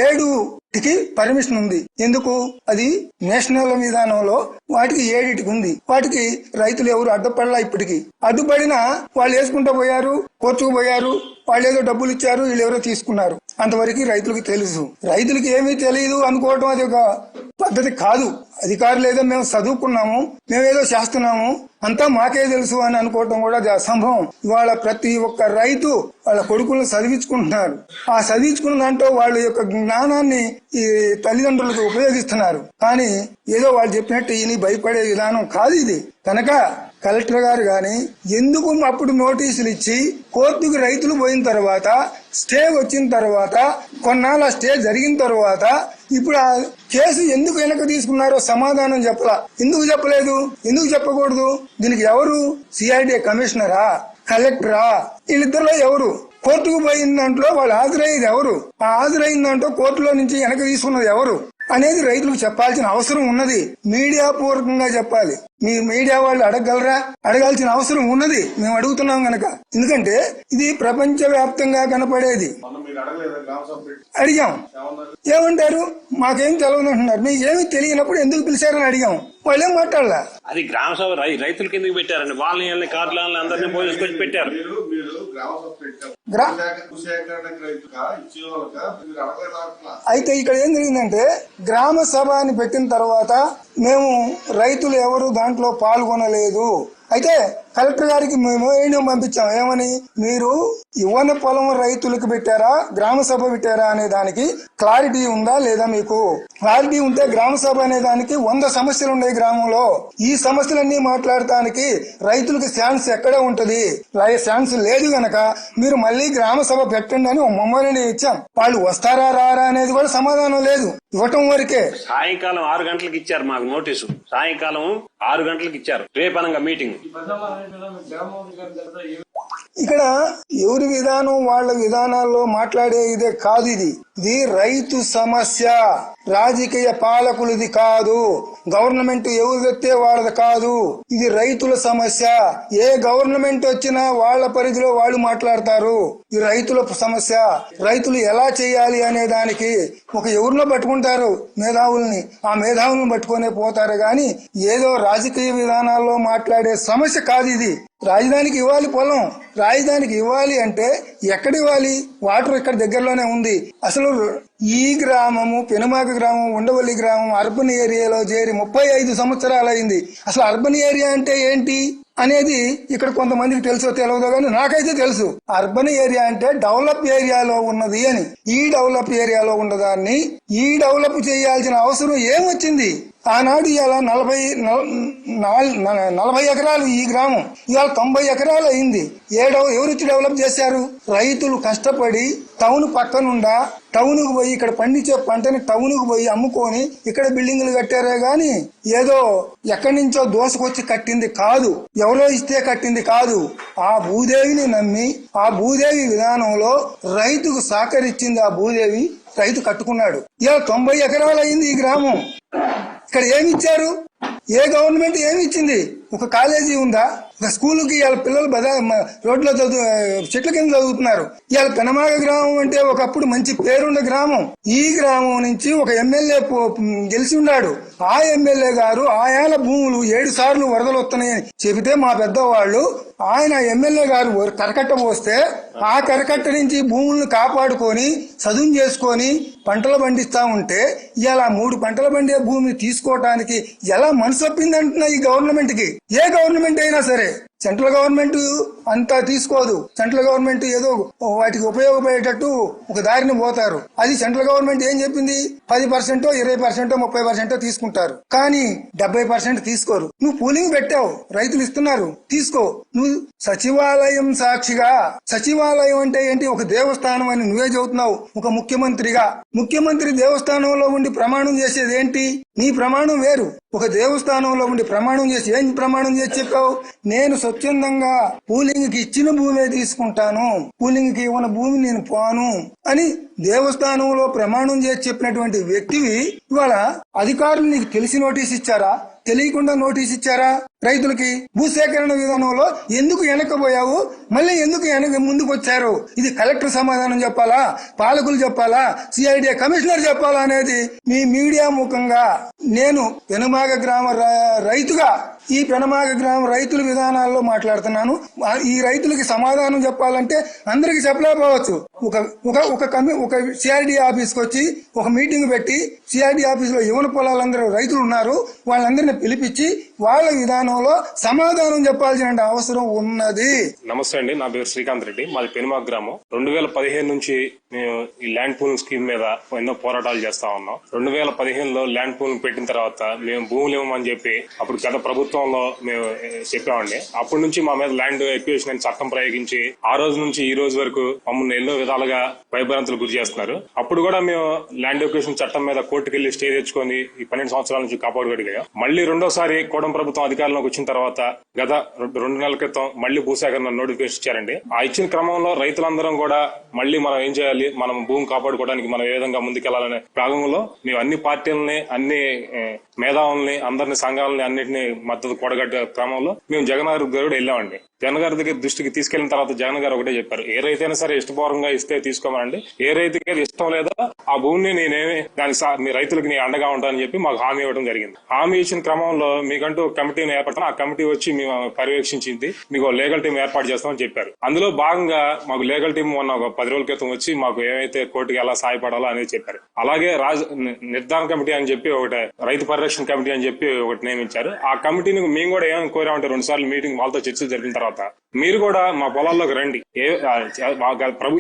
7కి పర్మిషన్ ఉంది. ఎందుకు? అది నేషనల్ విధానంలో వాటికి 7కి ఉంది. వాటికి రైతులు ఎవరు అడ్డుపడలా. ఇప్పటికి అడ్డుపడినా వాళ్ళు వేసుకుంటూ పోయారు, కోర్టుకు పోయారు, వాళ్ళు ఏదో డబ్బులు ఇచ్చారు, వీళ్ళు ఎవరో తీసుకున్నారు. అంతవరకు రైతులకు తెలుసు. రైతులకి ఏమీ తెలియదు అనుకోవటం అది ఒక పద్ధతి కాదు. అధికారులు ఏదో మేము చదువుకున్నాము, మేమేదో చేస్తున్నాము, అంతా మాకే తెలుసు అని అనుకోవటం కూడా అసంభవం. ఇవాళ ప్రతి ఒక్క రైతు వాళ్ళ కొడుకులను చదివించుకుంటున్నారు. ఆ చదివించుకున్న దాంట్లో వాళ్ళ యొక్క జ్ఞానాన్ని ఈ తల్లిదండ్రులకు ఉపయోగిస్తున్నారు. కానీ ఏదో వాళ్ళు చెప్పినట్టు ఈయన భయపడే విధానం కాదు ఇది. కనుక కలెక్టర్ గారు గాని ఎందుకు అప్పుడు నోటీసులు ఇచ్చి కోర్టుకు రైతులు పోయిన తర్వాత, స్టే వచ్చిన తర్వాత, కొన్నాళ్ళ స్టే జరిగిన తర్వాత ఇప్పుడు ఆ కేసు ఎందుకు వెనక్కి తీసుకున్నారో సమాధానం చెప్పలా. ఎందుకు చెప్పలేదు? ఎందుకు చెప్పకూడదు? దీనికి ఎవరు? సిఆర్డీఏ కమిషనరా? కలెక్టరా? వీళ్ళిద్దరిలో ఎవరు? కోర్టుకు పోయిన దాంట్లో వాళ్ళు హాజరయ్యేది ఎవరు? ఆ హాజరైన దాంట్లో కోర్టులో నుంచి వెనక్కి తీసుకున్నది ఎవరు అనేది రైతులకు చెప్పాల్సిన అవసరం ఉన్నది. మీడియా పూర్వకంగా చెప్పాలి. మీ మీడియా వాళ్ళు అడగగలరా? అడగాల్సిన అవసరం ఉన్నది. మేము అడుగుతున్నాం గనక. ఎందుకంటే ఇది ప్రపంచ వ్యాప్తంగా కనపడేది. అడిగాం, ఏమంటారు? మాకేం తెలియదు అంటున్నారు. మీకు ఏమి తెలియనప్పుడు ఎందుకు పిలిచారని అడిగాం. వాళ్ళేం మాట్లాడలా. అది గ్రామ సభ రైతులకి ఎందుకు పెట్టారండి? వాళ్ళని కార్డులని అందరినీ పోలీసుకొచ్చి పెట్టారు. అయితే ఇక్కడ ఏం జరిగిందంటే, గ్రామ సభ అని పెట్టిన తర్వాత మేము రైతులు ఎవరు దాంట్లో పాల్గొనలేదు. అయితే కలెక్టర్ గారికి మేము ఏం పంపించాం, ఏమని, మీరు ఇవ్వని పొలం రైతులకు పెట్టారా, గ్రామ సభ పెట్టారా అనే దానికి క్లారిటీ ఉందా లేదా? మీకు క్లారిటీ ఉంటే గ్రామ సభ అనే దానికి 100 సమస్యలు ఉన్నాయి గ్రామంలో. ఈ సమస్యలన్నీ మాట్లాడటానికి రైతులకు ఛాన్స్ ఎక్కడే ఉంటది? ఛాన్స్ లేదు గనక మీరు మళ్ళీ గ్రామ సభ పెట్టండి అని మమ్మల్ని ఇచ్చాం. వాళ్ళు వస్తారా రారా అనేది కూడా సమాధానం లేదు. ఇవ్వటం వరకే. సాయంకాలం 6 గంటలకు ఇచ్చారు మాకు నోటీసు. సాయంకాలం 6 గంటలకు ఇచ్చారు. రేపనంగా మీటింగ్. ఇక్కడ ఎవరి విధానం వాళ్ళ విధానాల్లో మాట్లాడే ఇదే కాదు. ఇది రైతు సమస్య, రాజకీయ పాలకులది కాదు, గవర్నమెంట్ ఎవరు తెస్తే వాళ్ళది కాదు. ఇది రైతుల సమస్య. ఏ గవర్నమెంట్ వచ్చినా వాళ్ళ పరిధిలో వాళ్ళు మాట్లాడతారు. ఇది రైతుల సమస్య. రైతులు ఎలా చేయాలి అనే దానికి ఒక ఎవరినో పట్టుకుంటారు, మేధావుల్ని. ఆ మేధావులను పట్టుకునే పోతారు గాని ఏదో రాజకీయ విధానాల్లో మాట్లాడే సమస్య కాదు ఇది. రాజధానికి ఇవ్వాలి పొలం. రాజధానికి ఇవ్వాలి అంటే ఎక్కడ ఇవ్వాలి? వాటర్ ఇక్కడ దగ్గరలోనే ఉంది. అసలు ఈ గ్రామము పెనుమాక గ్రామం, ఉండవల్లి గ్రామం అర్బన్ ఏరియాలో చేరి 35 సంవత్సరాలు అయింది. అసలు అర్బన్ ఏరియా అంటే ఏంటి అనేది ఇక్కడ కొంతమందికి తెలుసో తెలియదో కానీ నాకైతే తెలుసు. అర్బన్ ఏరియా అంటే డెవలప్ ఏరియాలో ఉన్నది అని. ఈ డెవలప్ ఏరియాలో ఉన్నదాన్ని ఈ డెవలప్ చేయాల్సిన అవసరం ఏమొచ్చింది? ఆనాడు ఇవాళ 40 ఎకరాలు ఈ గ్రామం, ఇవాళ 90 ఎకరాలు అయింది. ఎవరొచ్చి డెవలప్ చేశారు? రైతులు కష్టపడి టౌన్ పక్కనుండా టౌన్కు పోయి ఇక్కడ పండించే పంటని టౌన్కు పోయి అమ్ముకొని ఇక్కడ బిల్డింగులు కట్టారే గాని ఏదో ఎక్కడి నుంచో దోసుకొచ్చి కట్టింది కాదు, ఎవరో ఇస్తే కట్టింది కాదు. ఆ భూదేవిని నమ్మి ఆ భూదేవి విధానంలో రైతుకు సహకరించింది. ఆ భూదేవి రైతు కట్టుకున్నాడు. ఇవాళ 90 ఎకరాలు అయింది ఈ గ్రామం. ఇక్కడ ఏమి ఇచ్చారు? ఏ గవర్నమెంట్ ఏమి ఇచ్చింది? ఒక కాలేజీ ఉందా? ఒక స్కూల్కి ఇవాళ పిల్లలు రోడ్లో చెట్ల కింద చదువుతున్నారు. ఇవాళ పెనమాక గ్రామం అంటే ఒకప్పుడు మంచి పేరున్న గ్రామం. ఈ గ్రామం నుంచి ఒక ఎమ్మెల్యే గెలిచి ఉన్నాడు. ఆ ఎమ్మెల్యే గారు ఆయాల భూములు 7 సార్లు వరదలు వస్తున్నాయని చెబితే మా పెద్దవాళ్ళు ఆయన ఎమ్మెల్యే గారు కరకట్ట పోస్తే ఆ కరకట్ట నుంచి భూములను కాపాడుకొని చదువు చేసుకొని పంటలు పండిస్తా ఉంటే ఇలా 3 పంటలు పండే భూమిని తీసుకోవటానికి ఎలా మనసు ఒప్పిందంటున్నా ఈ గవర్నమెంట్ కి? ఏ గవర్నమెంట్ అయినా సరే, సెంట్రల్ గవర్నమెంట్ అంతా తీసుకోదు. సెంట్రల్ గవర్నమెంట్ ఏదో వాటికి ఉపయోగపడేటట్టు ఒక దారిని పోతారు. అది సెంట్రల్ గవర్నమెంట్ ఏం చెప్పింది? 10%, 20%, 30% తీసుకుంటారు. కానీ 70% తీసుకోరు. నువ్వు పూలింగ్ పెట్టావు, రైతులు ఇస్తున్నారు, తీసుకో. నువ్వు సచివాలయం సాక్షిగా, సచివాలయం అంటే ఏంటి? ఒక దేవస్థానం అని నువ్వే చెబుతున్నావు. ఒక ముఖ్యమంత్రి దేవస్థానంలో ఉండి ప్రమాణం చేసేది ఏంటి? నీ ప్రమాణం వేరు. ఒక దేవస్థానంలో ఉండి ప్రమాణం చేసి ఏం ప్రమాణం చేసి చెప్పావు? నేను స్వచ్ఛందంగా పూలింగ్ కి ఇచ్చిన భూమే తీసుకుంటాను, పూలింగ్ కి ఇవ్వని భూమి నేను పోను అని దేవస్థానంలో ప్రమాణం చేసి చెప్పినటువంటి వ్యక్తివి ఇవాళ అధికారులు నీకు తెలిసి నోటీస్ ఇచ్చారా? తెలియకుండా నోటీస్ ఇచ్చారా? రైతులకి భూసేకరణ విధానంలో ఎందుకు వెనక్కిపోయావు? మళ్ళీ ఎందుకు ముందుకు వచ్చారు? ఇది కలెక్టర్ సమాధానం చెప్పాలా? పాలకులు చెప్పాలా? సిఐడి కమిషనర్ చెప్పాలా అనేది మీ మీడియా ముఖంగా నేను పెనుమాక గ్రామ రైతుగా ఈ పెనుమాక గ్రామ రైతుల విధానాల్లో మాట్లాడుతున్నాను. ఈ రైతులకి సమాధానం చెప్పాలంటే అందరికి చెప్పలేకపోవచ్చు. ఒక సిఆర్డి ఆఫీస్కి వచ్చి ఒక మీటింగ్ పెట్టి సిఆర్డి ఆఫీస్ లో యువన పొలాలందరూ రైతులు ఉన్నారు, వాళ్ళందరినీ పిలిపించి వాళ్ళ విధానంలో సమాధానం చెప్పాల్సిన అవసరం ఉన్నది. నమస్తే అండి, నా పేరు శ్రీకాంత్ రెడ్డి, మాది పెనుమాక గ్రామం. 2015 నుంచి మేము ఈ ల్యాండ్ పూలింగ్ స్కీమ్ మీద ఎన్నో పోరాటాలు చేస్తా ఉన్నాం. 2015లో ల్యాండ్ పూలింగ్ పెట్టిన తర్వాత మేము భూములు ఇవ్వమని చెప్పి అప్పుడు గత ప్రభుత్వంలో మేము చెప్పామండి. అప్పటి నుంచి మా మీద ల్యాండ్ ఎక్విజిషన్ అని చట్టం ప్రయోగించి ఆ రోజు నుంచి ఈ రోజు వరకు మమ్మల్ని ఎన్నో విధాలుగా భయభ్రాంతులు గురి చేస్తున్నారు. అప్పుడు కూడా మేము ల్యాండ్ ఎక్విజిషన్ చట్టం మీద కోర్టుకెళ్లి స్టే తెచ్చుకొని ఈ 12 సంవత్సరాల నుంచి కాపాడుకోగలిగాం. మళ్ళీ రెండోసారి కూటమి ప్రభుత్వం అధికారంలోకి వచ్చిన తర్వాత గత 2 నెలల క్రితం మళ్ళీ భూసేకరణ నోటిఫికేషన్ ఇచ్చారండి. ఆ ఇచ్చిన క్రమంలో రైతులందరం కూడా మళ్ళీ మనం ఏం చేయాలి, మనం భూమి కాపాడుకోవడానికి మనం ఏ విధంగా ముందుకెళ్లాలనే భాగంలో మేము అన్ని పార్టీలని, అన్ని మేధావుల్ని, అందరిని, సంఘాలని అన్నింటినీ మద్దతు కూడగట్టే క్రమంలో మేము జగన్ గారి దగ్గర వెళ్ళామండి. జగన్ గారి దగ్గర దృష్టికి తీసుకెళ్లిన తర్వాత జగన్ గారు ఒకటే చెప్పారు, ఏ రైతైనా సరే ఇష్టపూర్వకంగా ఇస్తే తీసుకోమనండి, ఏ రైతుకి ఇష్టం లేదో ఆ భూమిని నేనేమి దానికి మీ రైతులకి నేను అండగా ఉంటానని చెప్పి మాకు హామీ ఇవ్వడం జరిగింది. హామీ ఇచ్చిన క్రమంలో మీకంటూ కమిటీని ఏర్పడతాను, ఆ కమిటీ వచ్చి మేము పర్యవేక్షించింది, మీకు లీగల్ టీం ఏర్పాటు చేస్తామని చెప్పారు. అందులో భాగంగా మాకు లీగల్ టీం మొన్న ఒక 10 రోజుల క్రితం వచ్చి మాకు ఏమైతే కోర్టుకి ఎలా సహాయపడాలో అనేది చెప్పారు. అలాగే నిర్ధారణ కమిటీ అని చెప్పి ఒకటి, రైతు పరిరక్షణ కమిటీ అని చెప్పి ఒకటి నియమించారు. ఆ కమిటీని మేము కూడా ఏమని కోరామంటే 2 సార్లు మీటింగ్ వాళ్ళతో చర్చలు జరిపిన తర్వాత మీరు కూడా మా పొలాల్లోకి రండి,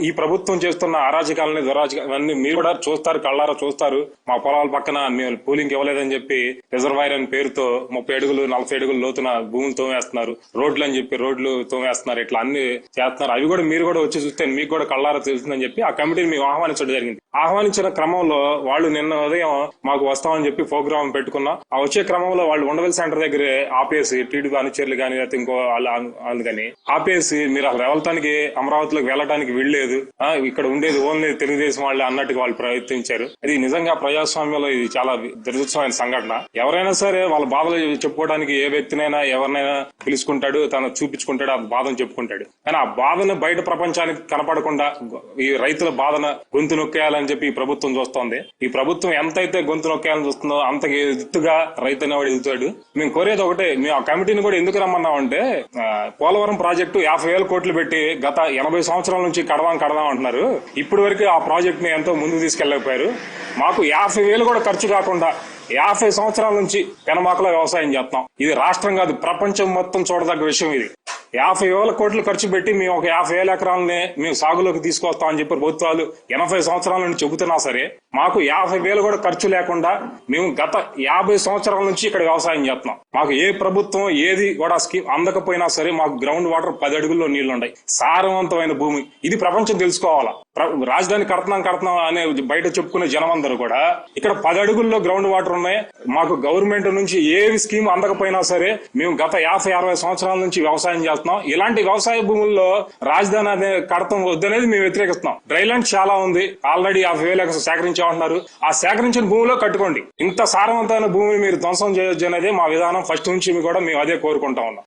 ఈ ప్రభుత్వం చేస్తున్న అరాచకాలని, దురాచకాలన్నీ మీరు కూడా చూస్తారు, కళ్ళారా చూస్తారు. మా పొలాల పక్కన మేము పూలింగ్ ఇవ్వలేదని చెప్పి రిజర్వాయర్ అని పేరుతో 30 అడుగులు 40 అడుగులు లోతున భూములు తోమేస్తున్నారు, రోడ్లు అని చెప్పి రోడ్లు తోమేస్తున్నారు, ఇట్లా అన్ని చేస్తున్నారు. అవి కూడా మీరు కూడా వచ్చి చూస్తే మీకు కూడా కళ్ళారా తెలుస్తుందని చెప్పి ఆ కమిటీని మేము ఆహ్వానించడం జరిగింది. ఆహ్వానించిన క్రమంలో వాళ్ళు నిన్న ఉదయం మాకు వస్తామని చెప్పి ప్రోగ్రామ్ పెట్టుకున్నాం. ఆ వచ్చే క్రమంలో వాళ్ళు ఉండవల్లి సెంటర్ దగ్గర ఆపేసి టీడీపీ అనుచరులు కానీ లేకపోతే ఇంకో వాళ్ళు కానీ ఆపేసి మీరు అసలు వెళ్తానికి అమరావతిలోకి వెళ్ళడానికి వీల్లేదు, ఇక్కడ ఉండేది ఓన్లీ తెలుగుదేశం వాళ్ళు అన్నట్టుగా వాళ్ళు ప్రయత్నించారు. అది నిజంగా ప్రజాస్వామ్యంలో ఇది చాలా దురదృష్టమైన సంఘటన. ఎవరైనా సరే వాళ్ళ బాధలు చెప్పుకోవడానికి ఏ వ్యక్తినైనా ఎవరినైనా పిలుచుకుంటాడు, తను చూపించుకుంటాడు, ఆ బాధను చెప్పుకుంటాడు. కానీ ఆ బాధను బయట ప్రపంచానికి కనపడకుండా ఈ రైతుల బాధను గొంతు నొక్కేయాలని చెప్పి ఈ ప్రభుత్వం చూస్తోంది. ఈ ప్రభుత్వం ఎంతైతే గొంతు నొక్కేయాలని చూస్తుందో అంత ఎత్తుగా రైతు అనేవాడు ఎదుగుతాడు. మేము కోరేది ఒకటే, మేము ఆ కమిటీని కూడా ఎందుకు రమ్మన్నామంటే పోలవరం ప్రాజెక్టు 50,000 కోట్లు పెట్టి గత 80 సంవత్సరాల నుంచి కడదాం అంటున్నారు. ఇప్పటి వరకు ఆ ప్రాజెక్ట్ ని ఎంతో ముందుకు తీసుకెళ్లకపోయారు. మాకు 50,000 కూడా ఖర్చు కాకుండా 50 సంవత్సరాల నుంచి పెనమాకలో వ్యవసాయం చేస్తాం. ఇది రాష్ట్రం కాదు, ప్రపంచం మొత్తం చూడదగ్గ విషయం. ఇది 50,000 కోట్లు ఖర్చు పెట్టి మేము ఒక 50,000 ఎకరాలని మేము సాగులోకి తీసుకొస్తాం అని చెప్పి ప్రభుత్వాలు 80 సంవత్సరాల నుంచి చెబుతున్నా సరే మాకు 50,000 కూడా ఖర్చు లేకుండా మేము గత 50 సంవత్సరాల నుంచి ఇక్కడ వ్యవసాయం చేస్తున్నాం. మాకు ఏ ప్రభుత్వం ఏది కూడా స్కీమ్ అందకపోయినా సరే మాకు గ్రౌండ్ వాటర్ 10 అడుగుల్లో నీళ్లున్నాయి. సారవంతమైన భూమి. ఇది ప్రపంచం తెలుసుకోవాలా. రాజధాని కడుతున్నాం అనే బయట చెప్పుకునే జనమందరూ కూడా ఇక్కడ 10 అడుగుల్లో గ్రౌండ్ వాటర్ ఉన్నాయి. మాకు గవర్నమెంట్ నుంచి ఏవి స్కీమ్ అందకపోయినా సరే మేము గత 50-60 సంవత్సరాల నుంచి వ్యవసాయం చేస్తున్నాం. ఇలాంటి వ్యవసాయ భూముల్లో రాజధాని అనే కడతం వద్దనేది మేము వ్యతిరేకిస్తున్నాం. డ్రైలాండ్ చాలా ఉంది, ఆల్రెడీ 50,000 సేకరించామంటున్నారు. ఆ సేకరించిన భూమిలో కట్టుకోండి. ఇంత సారవంతమైన భూమిని మీరు ధ్వంసం చేయొచ్చు అనేది మా విధానం. ఫస్ట్ నుంచి కూడా మేము అదే కోరుకుంటా ఉన్నాం.